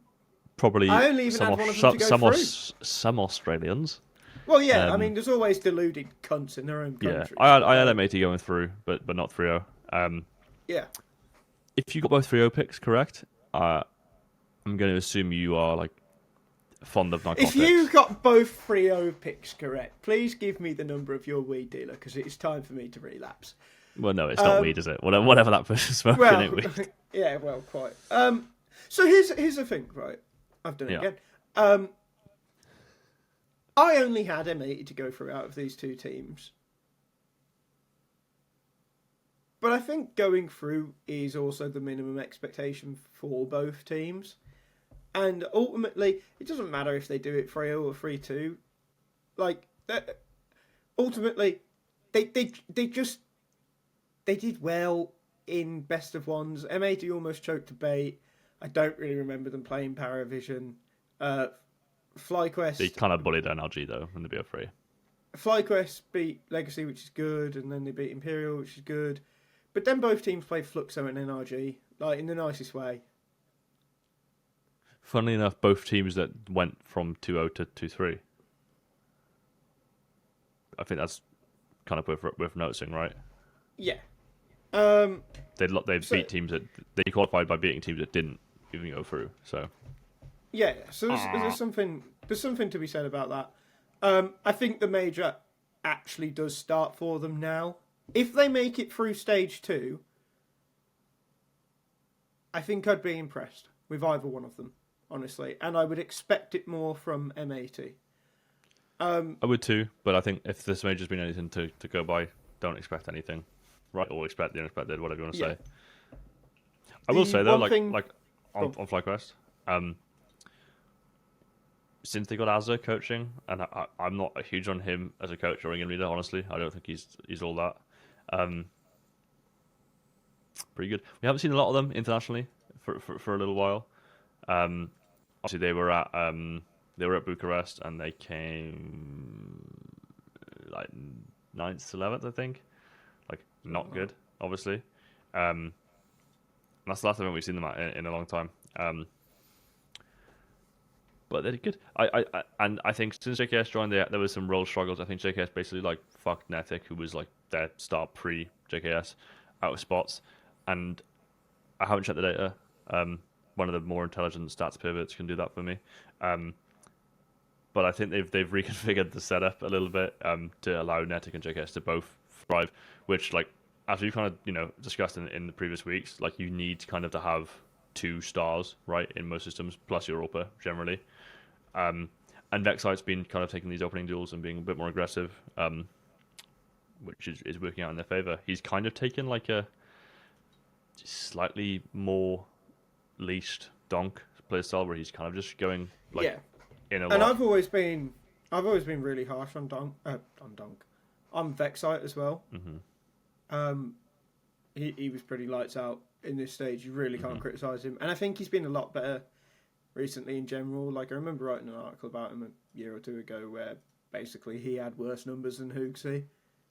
Probably I only even had one of them to go through. Some Australians. Well, yeah, I mean, there's always deluded cunts in their own countries. Yeah, I had M80 going through, but not 3-0. Yeah. If you got both 3-0 picks correct, I'm going to assume you are like fond of narcotics. If you got both 3-0 picks correct, please give me the number of your weed dealer, because it's time for me to relapse. Well, no, it's not weed, is it? Whatever that person's smoking, ain't weed. Yeah, well, quite. So here's the thing, right? I've done it again. I only had M80 to go through out of these 2 teams. But I think going through is also the minimum expectation for both teams. And ultimately, it doesn't matter if they do it 3-0 or 3-2. Like, ultimately, they did well in best of ones. M80 almost choked to bait. I don't really remember them playing Parivision. FlyQuest... They kind of bullied NRG, though, in the BO3. FlyQuest beat Legacy, which is good, and then they beat Imperial, which is good. But then both teams played Fluxo and NRG, like, in the nicest way. Funnily enough, both teams that went from 2-0 to 2-3. I think that's kind of worth noticing, right? Yeah. They beat teams that... They qualified by beating teams that didn't even go through, so... Yeah, so there's something to be said about that. I think the major actually does start for them now. If they make it through stage 2, I think I'd be impressed with either one of them, honestly, and I would expect it more from M80. I would too, but I think if this major's been anything to go by, don't expect anything, right? Or expect the unexpected, whatever you want to say. I will say though, like on FlyQuest, since they got Azza coaching, and I'm not huge on him as a coach or ring leader, honestly. I don't think he's all that. pretty good. We haven't seen a lot of them internationally for a little while. Obviously they were at Bucharest and they came like 9th to 11th, I think. Like not good, obviously. And that's the last time we've seen them in a long time. But they're good. I think since JKS joined, there was some role struggles. I think JKS basically like fucked fnatic, who was like their star pre JKS, out of spots. And I haven't checked the data. One of the more intelligent stats pivots can do that for me. But I think they've reconfigured the setup a little bit to allow fnatic and JKS to both thrive. Which, like, as we've kind of discussed in the previous weeks, like you need kind of to have 2 stars, right, in most systems, plus Europa generally. And Vexite's been kind of taking these opening duels and being a bit more aggressive, which is working out in their favor. He's kind of taken like a slightly more leashed donk play style, where he's kind of just going like in a lot. And I've always been really harsh on on Vexite as well. Mm-hmm. He was pretty lights out in this stage. You really can't criticise him, and I think he's been a lot better recently in general. Like, I remember writing an article about him a year or two ago where basically he had worse numbers than Hoogsy.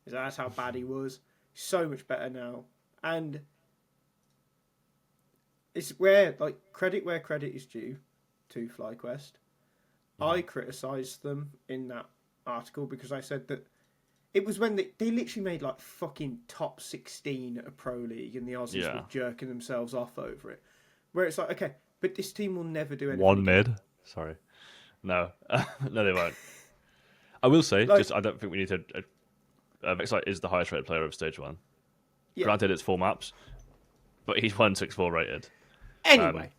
That's how bad he was. He's so much better now, and it's where credit is due to FlyQuest. I criticised them in that article because I said that it was when they literally made like fucking top 16 at a pro league and the Aussies were jerking themselves off over it. Where it's like, okay, but this team will never do anything. One mid? Sorry. No. No, they won't. I will say, I don't think we need to... Vexite is the highest rated player of Stage 1. Yeah. Granted, it's 4 maps, but he's 164 rated. Anyway.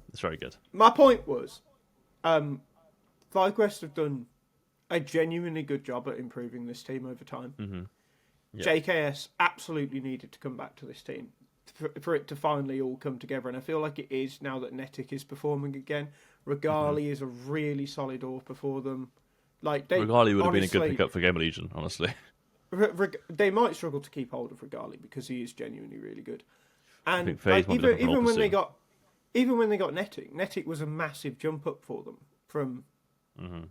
It's very good. My point was, FlyQuest have done a genuinely good job at improving this team over time. Mm-hmm. Yeah. JKS absolutely needed to come back to this team for it to finally all come together, and I feel like it is now that fnatic is performing again. Regali is a really solid AWPer for them. Like Regali would have been a good pickup for GamerLegion, honestly. They might struggle to keep hold of Regali because he is genuinely really good. And I think FaZe even when they got fnatic was a massive jump up for them from. Mm-hmm.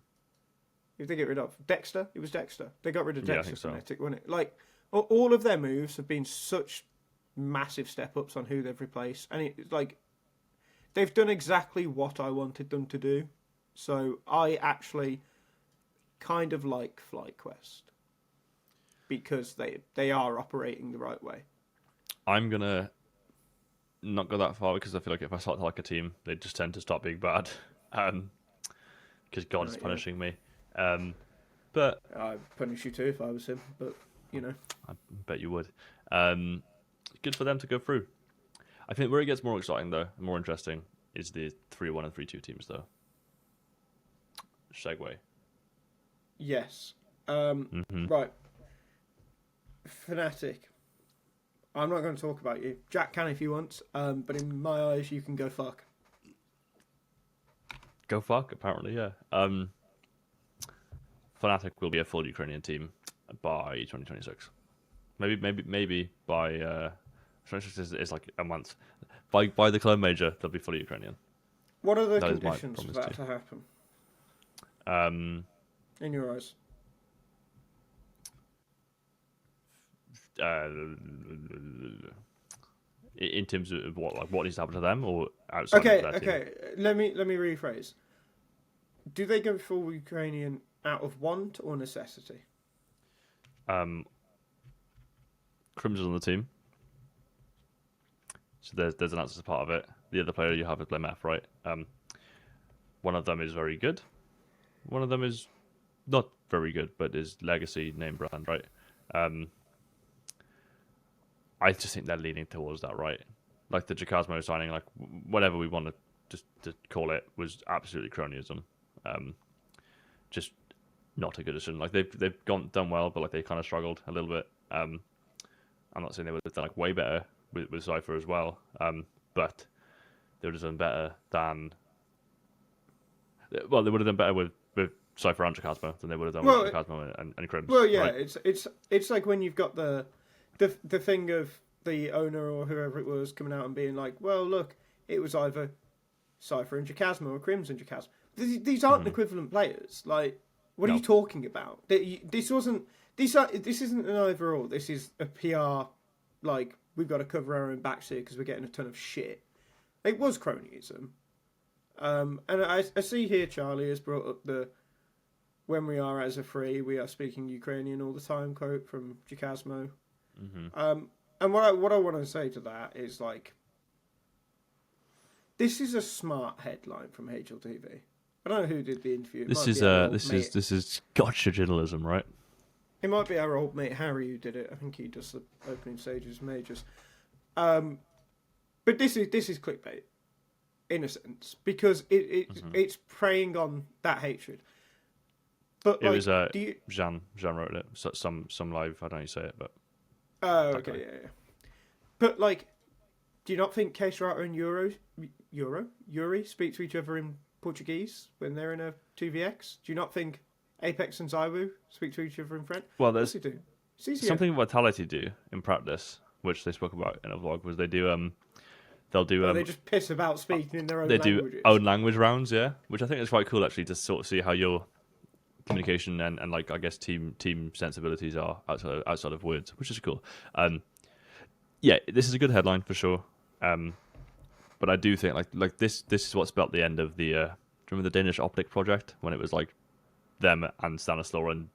If they get rid of Dexter, it was Dexter. They got rid of Dexter for fnatic, wasn't it? Like, all of their moves have been such massive step ups on who they've replaced, and it's like they've done exactly what I wanted them to do. So I actually kind of like FlyQuest because they are operating the right way. I'm gonna not go that far because I feel like if I start to like a team, they just tend to stop being bad. Because God is punishing me. But I'd punish you too if I was him, but I bet you would. Good for them to go through. I think where it gets more exciting though, more interesting, is the 3-1 and 3-2 teams though. Segue. Yes. Right. fnatic. I'm not going to talk about you. Jack can if he wants, but in my eyes, you can go fuck. Go fuck, apparently, yeah. fnatic will be a full Ukrainian team by 2026. Maybe by 2026 is like a month. By the Clone Major, they'll be fully Ukrainian. What are the conditions for that to happen? In your eyes? In terms of what needs to happen to them, or outside of that team? Let me rephrase. Do they go full Ukrainian out of want or necessity? Crim's on the team, so there's an answer to part of it. The other player you have is Blemf, right? One of them is very good. One of them is not very good, but is legacy name brand, right? I just think they're leaning towards that, right? Like the Jacasmo signing, like whatever we want to call it, was absolutely cronyism. Just not a good decision. Like they've done well, but like they kind of struggled a little bit. I'm not saying they would have done like way better with Cypher as well, but they would have done better than. Well, they would have done better with Cypher and Jacasmo than they would have done with Jacasmo and Crims. Well, yeah, right? it's like when you've got the thing of the owner or whoever it was coming out and being like, well, look, it was either Cypher and Jacasma or Crimson Jacasma. These aren't equivalent players. Like, what are you talking about? This isn't an overall. This is a PR, like, we've got to cover our own backs here because we're getting a ton of shit. It was cronyism. And I see here Charlie has brought up the when we are as a free, we are speaking Ukrainian all the time quote from Jacasmo. And what I want to say to that is, like, this is a smart headline from HLTV. I don't know who did the interview. This is gotcha journalism, right? It might be our old mate Harry who did it. I think he does the opening stages majors. But this is clickbait, in a sense, because it's preying on that hatred. But it was Jean wrote it. So some live. I don't know how you say it, but okay, yeah. But like, do you not think K-Strata and Yuri speak to each other in Portuguese when they're in a 2vx? Do you not think Apex and Zywu speak to each other in French? Well, there's something Vitality do in practice, which they spoke about in a vlog, was they do they just piss about speaking in their own languages. They do own language rounds, yeah, which I think is quite cool actually to sort of see how your communication and like I guess team sensibilities are outside of words, which is cool. Yeah, this is a good headline for sure. But I do think like this is what spelt the end of the. Do you remember the Danish Optic project when it was like them and Stanislaw and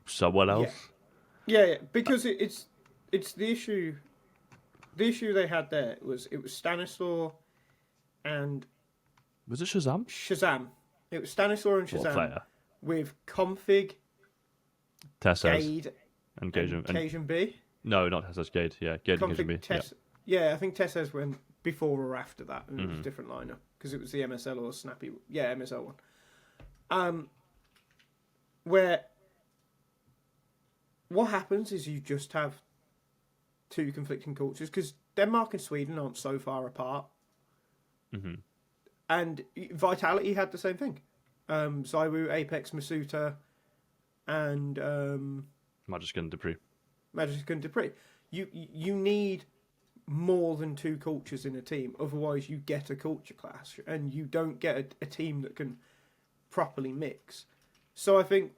someone else? Yeah, because it's the issue. The issue they had there was Stanislaw and was it Shazam? It was Stanislaw and Shazam with Config, Tessez, and Cajun B. No, not Tessez, Gade. Yeah, Gade and Cajun B. Yeah, I think Tessez went before or after that, and it was a different lineup because it was the MSL or Snappy. Yeah, MSL one. Where what happens is you just have two conflicting cultures because Denmark and Sweden aren't so far apart. And Vitality had the same thing. Zywu, Apex, Masuta, and Magic and Dupree. You need more than two cultures in a team, otherwise you get a culture clash and you don't get a team that can properly mix. So I think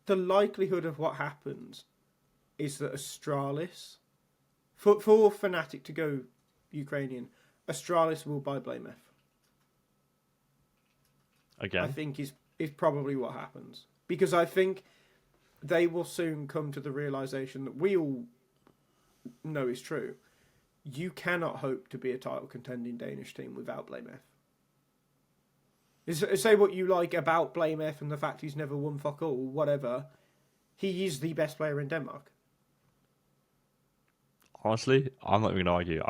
the likelihood of what happens is that Astralis, for Fnatic to go Ukrainian, Astralis will buy BlameF. Again, I think is probably what happens, because I think they will soon come to the realization that we all know is true. You cannot hope to be a title contending Danish team without BlameF. Say what you like about BlameF and the fact he's never won fuck all, whatever. He is the best player in Denmark. Honestly, I'm not even going to argue.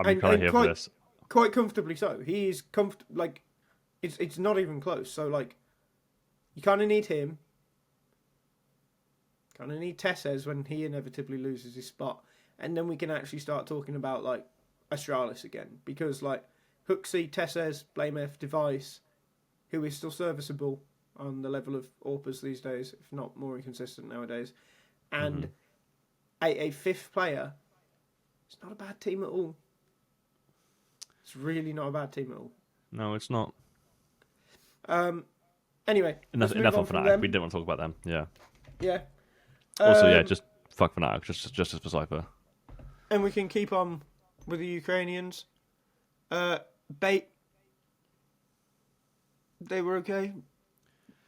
I'm kind of here for this. Quite comfortably so. He is like, it's not even close. So like, you kind of need him. Kind of need Tessez when he inevitably loses his spot, and then we can actually start talking about like Astralis again, because like Huxley, Tessez, BlameF, Device, who is still serviceable on the level of Orpas these days, if not more inconsistent nowadays, and a fifth player. It's not a bad team at all. It's really not a bad team at all. No, it's not. Anyway, enough on Fnatic. We didn't want to talk about them. Yeah. Yeah. Also, just fuck Fnatic. Just as for Cypher. And we can keep on with the Ukrainians. Bait. They were okay.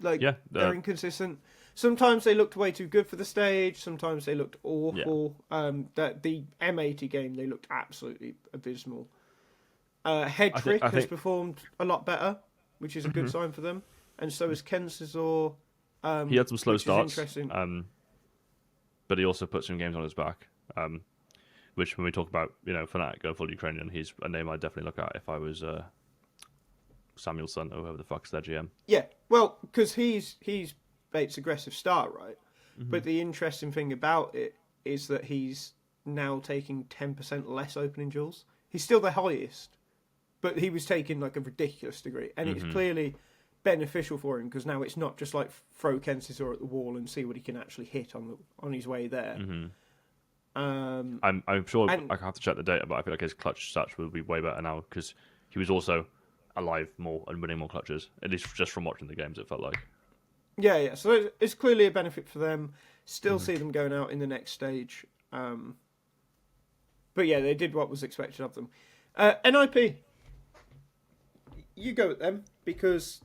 Like, they're inconsistent. Sometimes they looked way too good for the stage. Sometimes they looked awful. The M80 game, they looked absolutely abysmal. Headtrick has performed a lot better, which is a good sign for them. And so has Kensizor. He had some slow starts, but he also put some games on his back. Which, when we talk about Fnatic going full Ukrainian, he's a name I'd definitely look at if I was Samuelson or whoever the fuck's their GM. Yeah, well, because he's Bates' aggressive start, right? But the interesting thing about it is that he's now taking 10% less opening duels. He's still the highest, but he was taking like a ridiculous degree, and it's clearly beneficial for him because now it's not just like throw Kensizor at the wall and see what he can actually hit on his way there. I'm sure I have to check the data, but I feel like his clutch stats will be way better now because he was also alive more and winning more clutches. At least just from watching the games, it felt like. Yeah. So it's clearly a benefit for them. Still see them going out in the next stage. But yeah, they did what was expected of them. NIP, you go with them because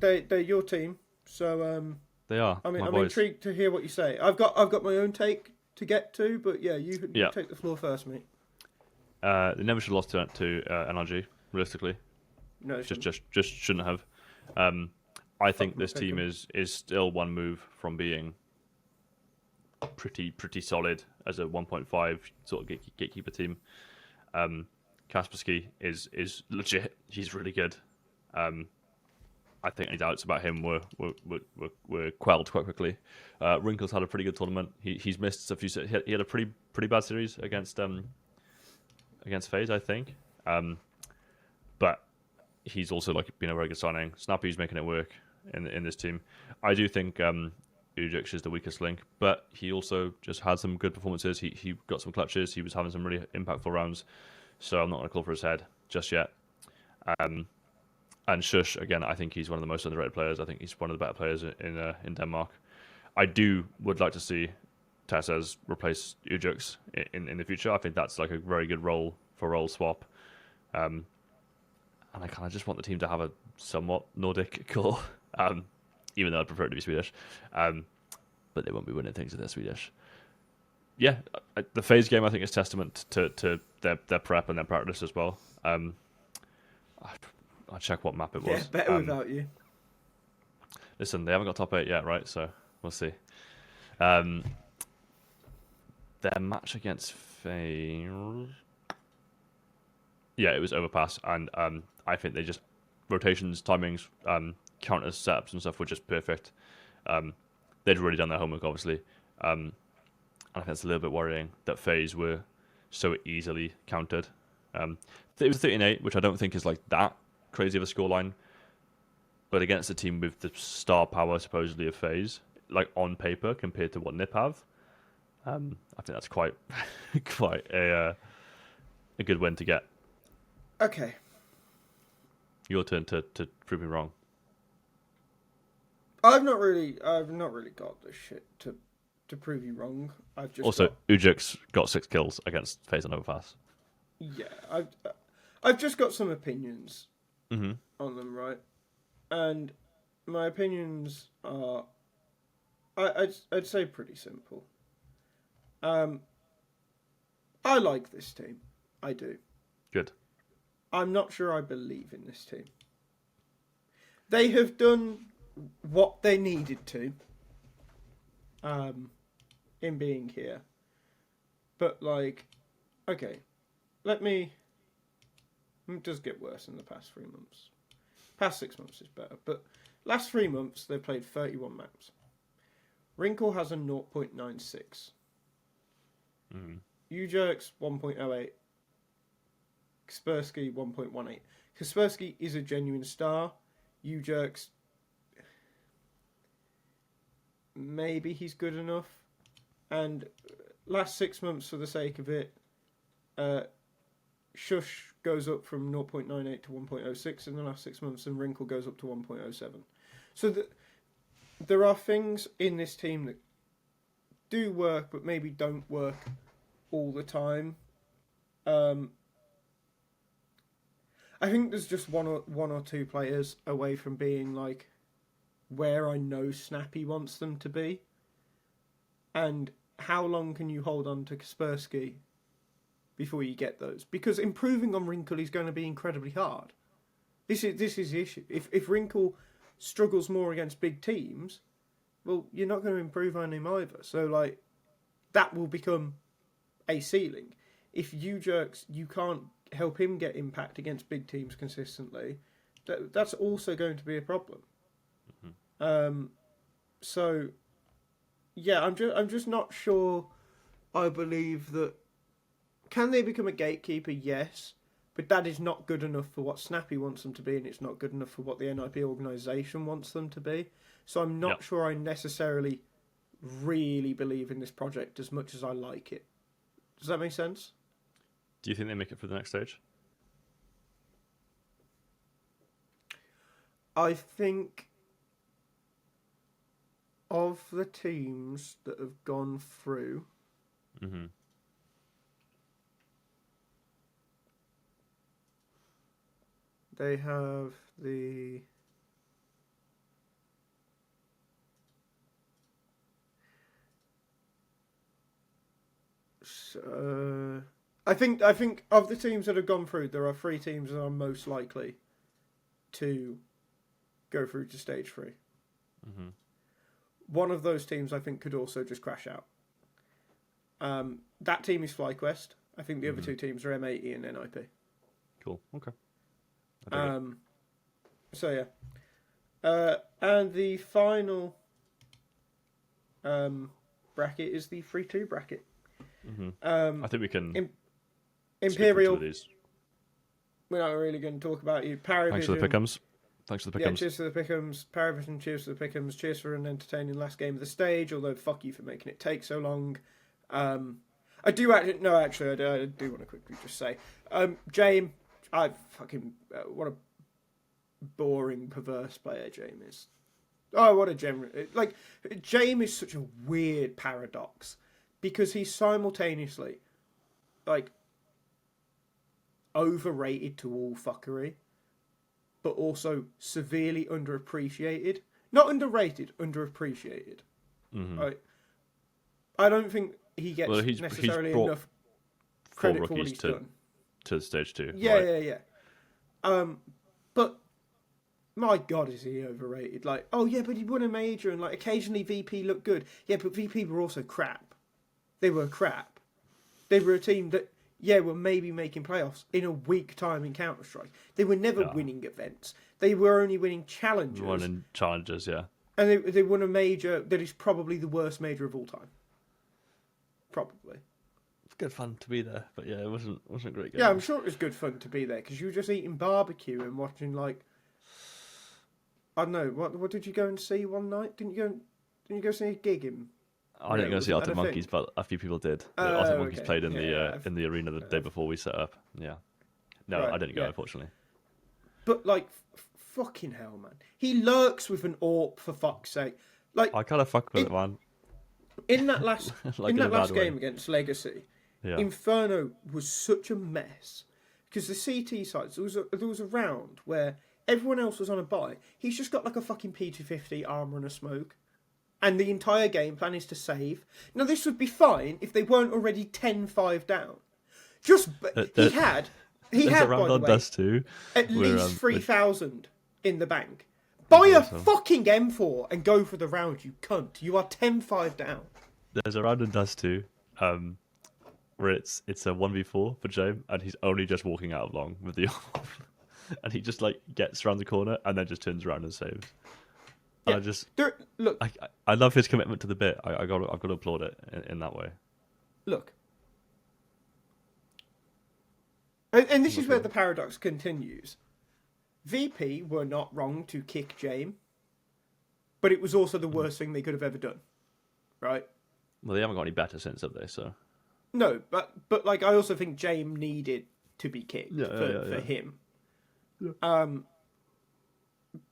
they're your team. So they are. I'm intrigued to hear what you say. I've got my own take to get to, but yeah, you take the floor first, mate. They never should have lost to NRG, realistically. No, just shouldn't have. I think this team is still one move from being pretty solid as a 1.5 sort of gatekeeper team. Kaspersky is legit. He's really good. I think any doubts about him were quelled quite quickly. Wrinkles had a pretty good tournament. He's missed a few. He had a pretty bad series against FaZe, I think. But he's also been a very good signing. Snappy's making it work in this team. I do think Ujix is the weakest link, but he also just had some good performances. He got some clutches. He was having some really impactful rounds. So I'm not going to call for his head just yet. And Shush, again, I think he's one of the most underrated players. I think he's one of the better players in Denmark. I would like to see Tessez replace Ujux in the future. I think that's a very good role swap. And I kind of just want the team to have a somewhat Nordic core, even though I'd prefer it to be Swedish. But they won't be winning things if they're Swedish. Yeah, the FaZe game I think is testament to their prep and their practice as well. I'll check what map it was. Yeah, better without you. Listen, they haven't got top 8 yet, right? So we'll see. Their match against FaZe... Yeah, it was Overpass, and I think they just... Rotations, timings, counters, setups and stuff were just perfect. They'd really done their homework, obviously. And I think it's a little bit worrying that FaZe were so easily countered. It was 13-8, which I don't think is that crazy of a scoreline. But against a team with the star power, supposedly, of FaZe, on paper, compared to what NiP have, I think that's quite a good win to get. Okay. Your turn to prove me wrong. I've not really got the shit to prove you wrong. Ujix got 6 kills against FaZe and Overpass. Yeah, I've just got some opinions on them, right? And my opinions are, I'd say pretty simple. I like this team. I do. Good. I'm not sure I believe in this team. They have done what they needed to in being here. But okay, it does get worse in the past 3 months. Past 6 months is better, but last 3 months they've played 31 maps. Wrinkle has a 0.96. Ujerks 1.08. Kaspersky 1.18. Kaspersky is a genuine star. Ujerks, maybe he's good enough. And last 6 months, for the sake of it, Shush goes up from 0.98 to 1.06 in the last 6 months, and Wrinkle goes up to 1.07. So there are things in this team that do work, but maybe don't work all the time. I think there's just one or two players away from being where I know Snappy wants them to be. And how long can you hold on to Kaspersky before you get those? Because improving on Wrinkle is going to be incredibly hard. This is the issue. If Wrinkle struggles more against big teams, well, you're not going to improve on him either. So that will become a ceiling. If you can't help him get impact against big teams consistently, that's also going to be a problem. So yeah, I'm just not sure I believe that. Can they become a gatekeeper? Yes, but that is not good enough for what Snappy wants them to be, and it's not good enough for what the NIP organisation wants them to be. So I'm not sure I necessarily really believe in this project as much as I like it. Does that make sense? Do you think they make it for the next stage? I think of the teams that have gone through, Mm-hmm. they have the... I think of the teams that have gone through, there are 3 teams that are most likely to go through to stage 3. Mm-hmm. One of those teams, I think, could also just crash out. That team is FlyQuest. I think the other 2 teams are M80 and NIP. Cool. Okay. So yeah, and the final bracket is the 3-2 bracket. Mm-hmm. I think we can. Imperial. These. We're not really going to talk about you. Parivision. Thanks for the pickums. Thanks for the pickums. Yeah, cheers for the pickums. Parivision, cheers for the pickums. Cheers for an entertaining last game of the stage. Although fuck you for making it take so long. I do actually I do want to quickly just say, Jame, I fucking what a boring, perverse player Jame is. Oh, what a Jame is such a weird paradox because he's simultaneously like overrated to all fuckery, but also severely underappreciated. Not underrated, underappreciated. Mm-hmm. Right? I don't think he gets necessarily enough credit for what he's done. To stage 2. Yeah, right? yeah. But my God, is he overrated? Like, oh yeah, but he won a major and like occasionally VP looked good. Yeah, but VP were also crap. They were crap. They were a team that, were maybe making playoffs in a weak time in Counter-Strike. They were never winning events. They were only winning challenges. Winning challenges, yeah. And they won a major that is probably the worst major of all time. Probably. It's good fun to be there, but yeah, it wasn't a great game. Yeah, I'm sure it was good fun to be there because you were just eating barbecue and watching like, I don't know, what did you go and see one night? Didn't you go see a gig in? I didn't go see Arctic Monkeys, but a few people did. Arctic Monkeys played in the arena the day before we set up. Yeah, no, right, I didn't go unfortunately. But like, fucking hell, man, he lurks with an AWP for fuck's sake. Like, I kind of fuck with it, man. In that last like in that last game against Legacy, Inferno was such a mess because the CT sites there was a round where everyone else was on a buy. He's just got like a fucking P250 armor and a smoke. And the entire game plan is to save. Now, this would be fine if they weren't already 10-5 down. He had, by the way, Dust too, at least 3,000 in the bank. Buy a fucking M4 and go for the round, you cunt. You are 10-5 down. There's a round in Dust 2 where it's a 1v4 for Jame, and he's only just walking out of long with the and he just like gets around the corner and then just turns around and saves. Yeah. Look, I love his commitment to the bit. I've got to applaud it in that way. Look, and this is where the paradox continues. VP were not wrong to kick Jame, but it was also the worst thing they could have ever done, right? Well, they haven't got any better since, have they? So no, but like I also think Jame needed to be kicked for him. Yeah.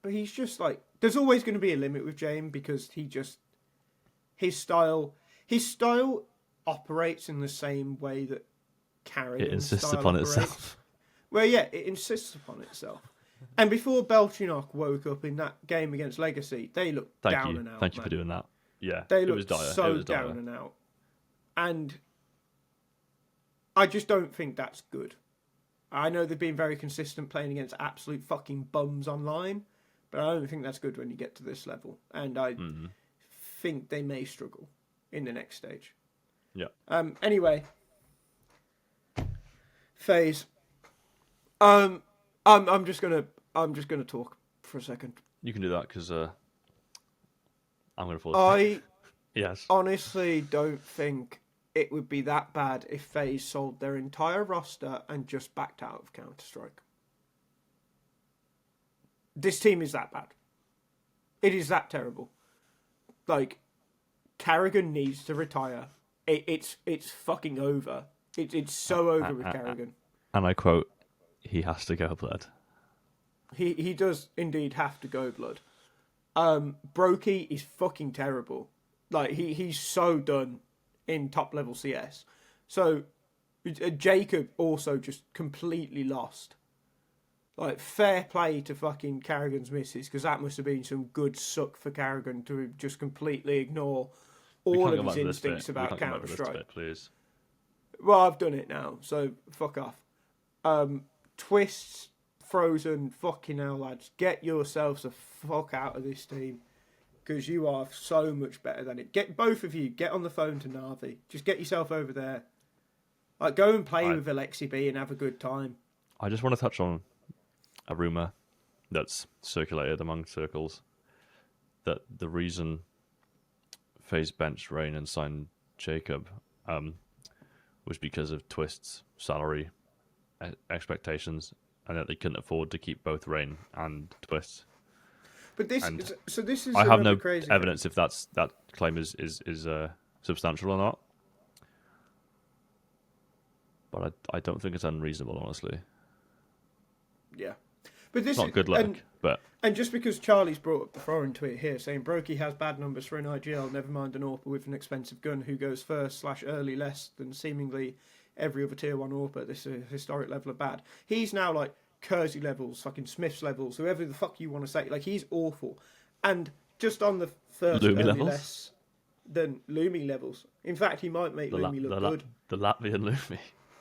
But he's just like, there's always going to be a limit with Jame because his style operates in the same way that Carrigan's it insists style upon operates. itself. Well, yeah, it insists upon itself. And before Belchinok woke up in that game against Legacy, they looked down and out. Thank you for doing that. Yeah, they it looked was dire. so down and out. And I just don't think that's good. I know they've been very consistent playing against absolute fucking bums online, but I don't think that's good when you get to this level. And I think they may struggle in the next stage. Yeah. Anyway, FaZe. I'm just gonna talk for a second. You can do that because I'm gonna fall. I yes. honestly don't think it would be that bad if FaZe sold their entire roster and just backed out of Counter-Strike. This team is that bad. It is that terrible. Like, Carrigan needs to retire. It's fucking over. It's so over with Carrigan. And I quote, he has to go blood. He does indeed have to go blood. Brokey is fucking terrible. Like, he's so done in top level CS. So, Jacob also just completely lost. Like, fair play to fucking Carrigan's misses, because that must have been some good suck for Carrigan to just completely ignore all of his instincts about Counter-Strike. Please. Well, I've done it now, so fuck off. Twists, Frozen, fucking hell, lads. Get yourselves the fuck out of this team, because you are so much better than it. Get both of you, get on the phone to Navi. Just get yourself over there. Like, go and play with Alexi B and have a good time. I just want to touch on a rumour that's circulated among circles that the reason FaZe benched Rain and signed Jacob was because of Twist's salary expectations, and that they couldn't afford to keep both Rain and Twist. But this is I have no crazy evidence if that claim is substantial or not. But I don't think it's unreasonable, honestly. Yeah. But this it's not good luck, and just because Charlie's brought up the foreign tweet here saying Brokey has bad numbers for an IGL, never mind an AWPer with an expensive gun who goes first / early less than seemingly every other tier 1 AWPer. This is a historic level of bad. He's now like Kersey levels, fucking Smith's levels, whoever the fuck you want to say. Like, he's awful. And just on the first Lumi early levels? less than Lumi levels. In fact, he might make Lumi look good. The Latvian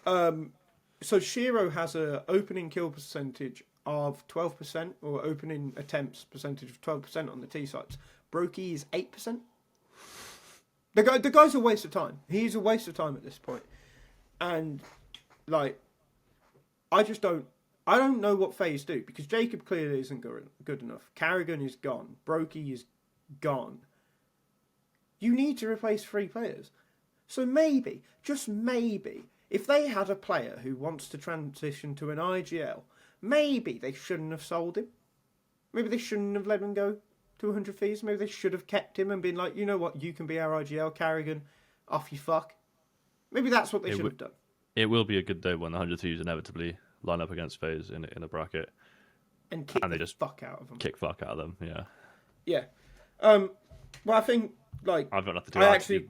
Lumi. So Shiro has a opening kill percentage of 12%, or opening attempts percentage of 12% on the T sites. Brokey is 8%. The guy's a waste of time. He's a waste of time at this point. And like, I don't know what FaZe do, because Jacob clearly isn't good enough. Carrigan is gone. Brokey is gone. You need to replace 3 players. So maybe, just maybe, if they had a player who wants to transition to an IGL, maybe they shouldn't have sold him. Maybe they shouldn't have let him go to 100 fees. Maybe they should have kept him and been like, you know what, you can be our IGL, Carrigan, off you fuck. Maybe that's what they should have done. It will be a good day when the 100 thieves inevitably line up against FaZe in a bracket. And kick the fuck out of them. Kick fuck out of them, yeah. Yeah. Well, I think, like... I've got nothing to I add. actually...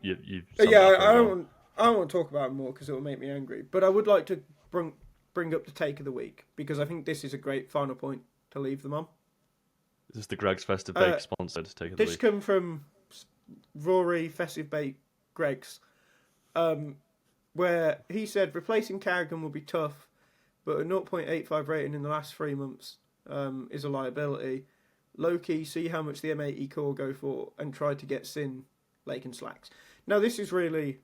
I don't want to talk about it more because it will make me angry. But I would like to bring up the take of the week, because I think this is a great final point to leave them on. This is the Greg's Festive Bake sponsored take of the week. This come from Rory Festive Bake Greg's, where he said replacing Carrigan will be tough, but a 0.85 rating in the last 3 months is a liability. Low-key, see how much the M80 core go for and try to get Sin, Lake and Slacks. Now, this is really,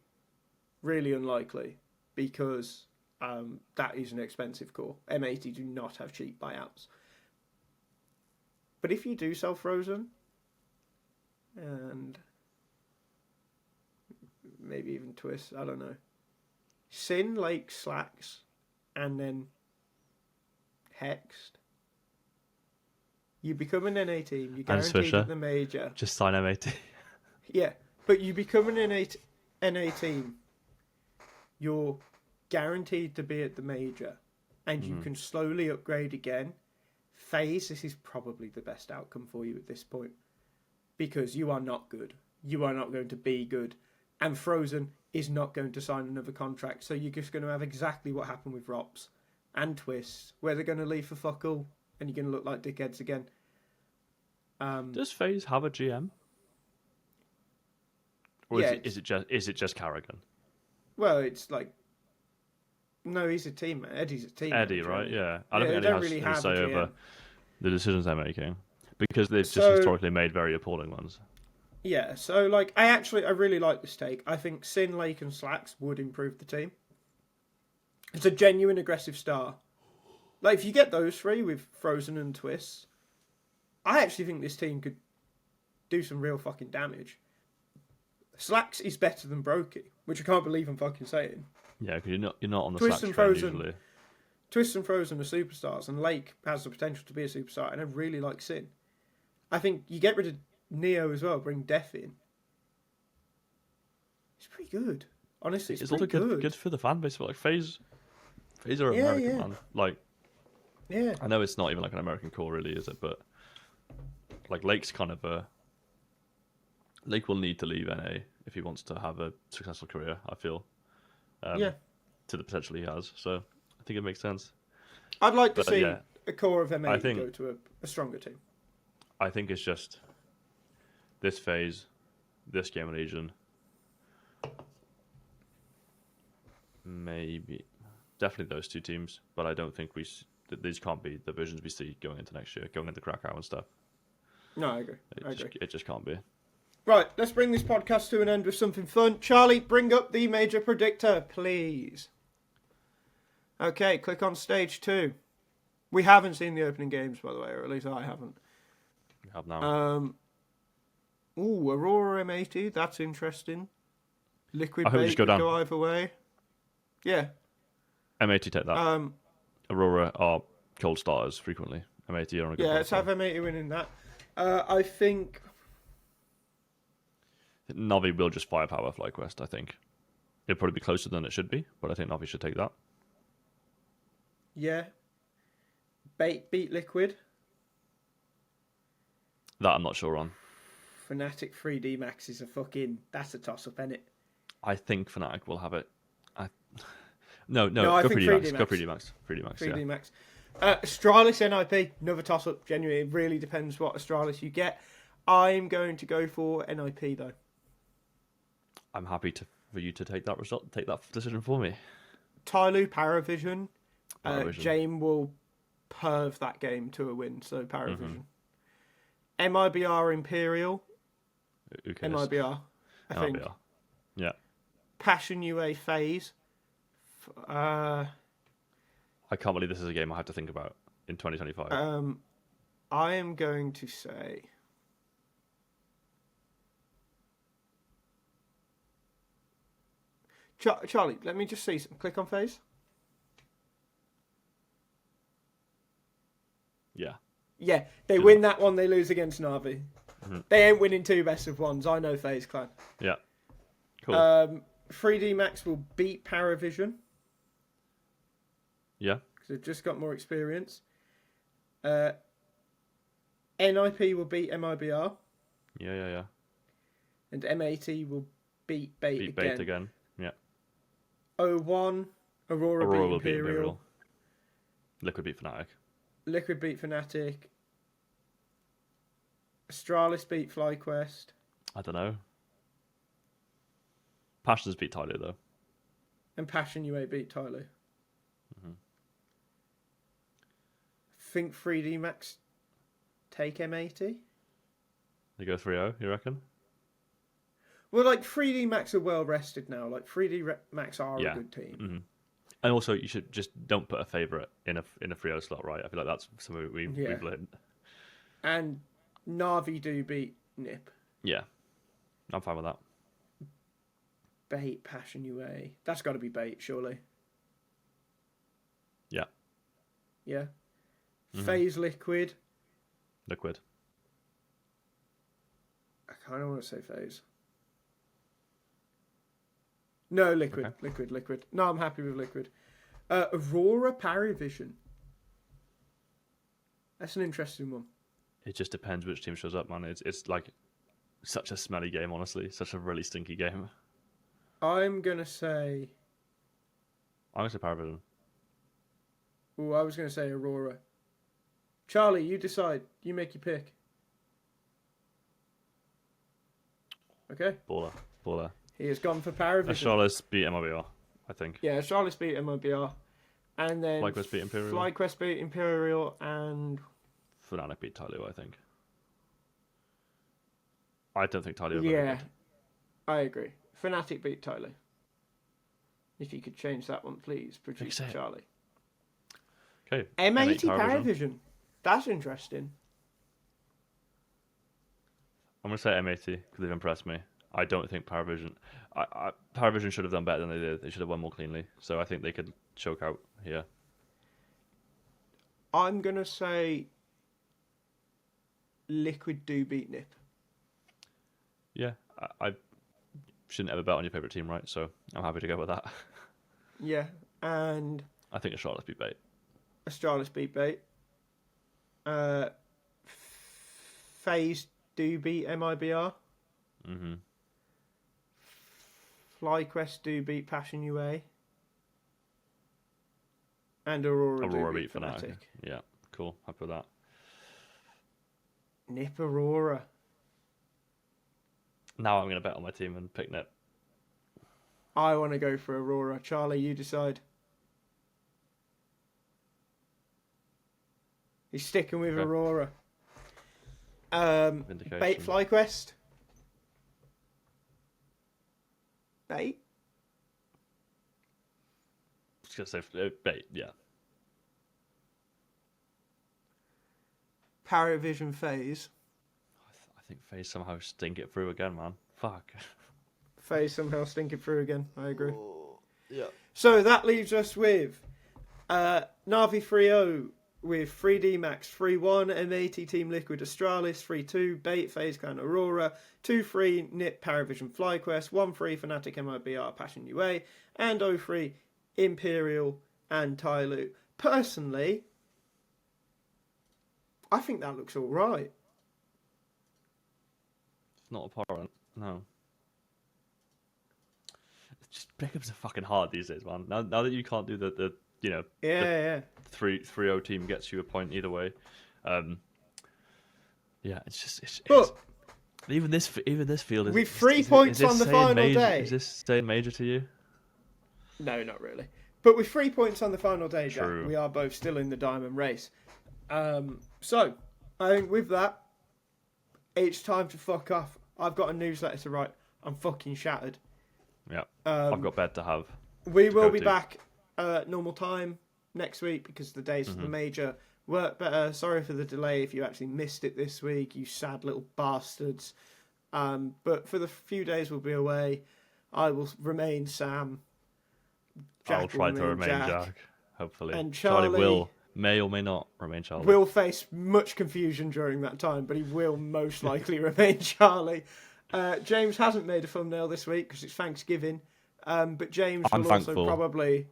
really unlikely, because that is an expensive core. M80 do not have cheap buyouts. But if you do sell Frozen, and maybe even Twist, I don't know. Sin, Lake, Slacks, and then Hexed. You become an NA team. You're guaranteed at the major. Just sign M80. Yeah, but you become an NA team. You're guaranteed to be at the major, and you can slowly upgrade again. FaZe, this is probably the best outcome for you at this point, because you are not good. You are not going to be good, and Frozen is not going to sign another contract. So you're just going to have exactly what happened with Rops and Twist, where they're going to leave for fuck all, and you're going to look like dickheads again. Does FaZe have a GM? Or yeah, is it just Carrigan? Well, it's like, no, he's a team. Eddie's a team. Eddie, manager. right? Yeah. I don't Yeah, think Eddie has a say over the decisions they're making, because they've just historically made very appalling ones. Yeah, so like I really like this take. I think Sin, Lake and Slacks would improve the team. It's a genuine aggressive star. Like, if you get those 3 with Frozen and Twists, I actually think this team could do some real fucking damage. Slacks is better than Brokey, which I can't believe I'm fucking saying. Yeah, because you're not on the Twist Slacks and trend Frozen, usually. Twist and Frozen are superstars, and Lake has the potential to be a superstar, and I really like Sin. I think you get rid of Neo as well, bring Def in. He's pretty good. Honestly, it's also pretty good for the fan base. But like FaZe are Yeah, American, yeah. man. Like, Yeah. I know it's not even like an American core, really, is it? But like Lake's kind of a Lake will need to leave NA if he wants to have a successful career. I feel. Yeah. To the potential he has, so I think it makes sense. I'd like to But, see yeah, a core of M80 think- go to a stronger team. I think it's just this FaZe, this GamerLegion, maybe definitely those two teams. But I don't think these can't be the visions we see going into next year, going into Krakow and stuff. No, I agree. I agree. It just can't be. Right, let's bring this podcast to an end with something fun. Charlie, bring up the major predictor, please. Okay, click on stage 2. We haven't seen the opening games, by the way, or at least I haven't. We have now. Aurora M80, that's interesting. Liquid I hope we Bait just go could down. go either way. Yeah. M80 take that. Aurora are cold starters frequently. M80 are on a good Yeah, let's have M80 winning that. I think... Navi will just firepower FlyQuest, I think. It'll probably be closer than it should be, but I think Navi should take that. Yeah. Bait beat Liquid. That I'm not sure on. Fnatic 3D Max is that's a toss-up, isn't it? I think Fnatic will have it. No, I go think 3D Max. 3D Go Max. 3D Max. 3D Max, 3D yeah. Max. Astralis NIP, another toss-up. Genuinely, it really depends what Astralis you get. I'm going to go for NIP, though. I'm happy for you to take that decision for me. Tyloo, Parivision. Parivision. Jame will perv that game to a win, so Parivision. Mm-hmm. MIBR Imperial. Who cares? MIBR, I think. MIBR. Yeah. Passion UA FaZe. I can't believe this is a game I have to think about in 2025. I am going to say... Charlie, let me just see some. Click on FaZe. Yeah. Yeah, they win that one, they lose against Na'Vi. Mm-hmm. They ain't winning 2 best of ones. I know FaZe Clan. Yeah. Cool. 3D Max will beat Parivision. Yeah. Because they've just got more experience. NIP will beat MIBR. Yeah. And M80 will beat Bait Beat again. Bait again. Yeah. 01, Aurora will beat beat Imperial. Imperial. Liquid beat Fnatic. Liquid beat Fnatic. Astralis beat FlyQuest. I don't know. Passions beat Tyler though. And Passion UA beat Tyloo. Mm-hmm. Think 3D Max take M80? They go 3-0, you reckon? Well, like 3D Max are well rested now. Like 3D Max are a good team. Mm-hmm. And also, you should just don't put a favourite in a 3-0 slot, right? I feel like that's something we've learned. And Na'Vi do beat Nip. Yeah, I'm fine with that. Bait, Passion UA. That's got to be Bait, surely. Yeah. Yeah. Mm-hmm. FaZe Liquid. Liquid. I kind of want to say FaZe. No, Liquid. Okay. Liquid. No, I'm happy with Liquid. Aurora Parivision. That's an interesting one. It just depends which team shows up, man. It's like such a smelly game, honestly. Such a really stinky game. I'm going to say... I'm going to say Parivision. Oh, I was going to say Aurora. Charlie, you decide. You make your pick. Okay? Baller. He has gone for Parivision. Astralis beat MIBR, I think. Yeah, Astralis beat MIBR. And then FlyQuest beat Imperial. FlyQuest beat Imperial and... Fnatic beat Tyloo, I think. I don't think Tyloo are very Yeah, good. I agree. Fnatic beat Tyloo. If you could change that one, please, producer Fix it. Charlie. Okay. M80 Parivision. Parivision. That's interesting. I'm going to say M80 because they've impressed me. I don't think Parivision... Parivision should have done better than they did. They should have won more cleanly. So I think they could choke out here. I'm going to say Liquid do beat Nip. Yeah. shouldn't ever bet on your favourite team, right? So I'm happy to go with that. Yeah, and I think Astralis beat bait. Astralis beat bait. FaZe do beat MIBR. Mm-hmm. FlyQuest do beat Passion UA. And Aurora do beat fnatic. Yeah, cool. Happy with that. Nip Aurora. Now I'm going to bet on my team and pick Nip. I want to go for Aurora. Charlie, you decide. He's sticking with Okay. Aurora. Vindication. Bait FlyQuest. Bait? I was going to say bait, yeah. Parivision FaZe. I think FaZe somehow stink it through again, man. Fuck. FaZe somehow stinking through again. I agree. Yeah. So that leaves us with Navi 3-0 with 3D Max 3-1, M80 Team Liquid Astralis 3-2, Bait FaZe Clan Aurora 2-3 Nip Parivision FlyQuest 1-3 Fnatic MIBR Passion UA and 0-3 Imperial and Tyloo. Personally, I think that looks all right. It's not apparent, no. Just pickups are fucking hard these days, man. Now that you can't do the you know, Yeah. 3-0 team gets you a point either way. Yeah, it's But even this field is with 3 points this on the saying final major, day. Is this saying major to you? No, not really. But with 3 points on the final day, Jack, True. we are both still in the diamond race. So, I think with that, it's time to fuck off. I've got a newsletter to write. I'm fucking shattered. Yeah, I've got bed to have. We will be to. back normal time next week because the days for the major work better. Sorry for the delay if you actually missed it this week, you sad little bastards. But for the few days we'll be away, I will remain Sam. Jack I'll try will to remain Jack. Jack, hopefully. And Charlie Charlie will, may or may not, remain Charlie. will face much confusion during that time, but he will most likely remain Charlie. James hasn't made a thumbnail this week because it's Thanksgiving, but James I'm will thankful also probably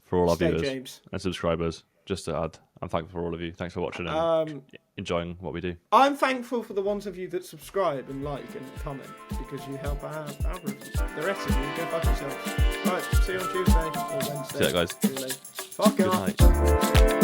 for all our stay viewers James. and subscribers. Just to add, I'm thankful for all of you. Thanks for watching and enjoying what we do. I'm thankful for the ones of you that subscribe and like and comment because you help our algorithms. The rest of you, go fuck yourselves. Right, see you on Tuesday or Wednesday. See ya, guys. Really. Fuck Good off. night.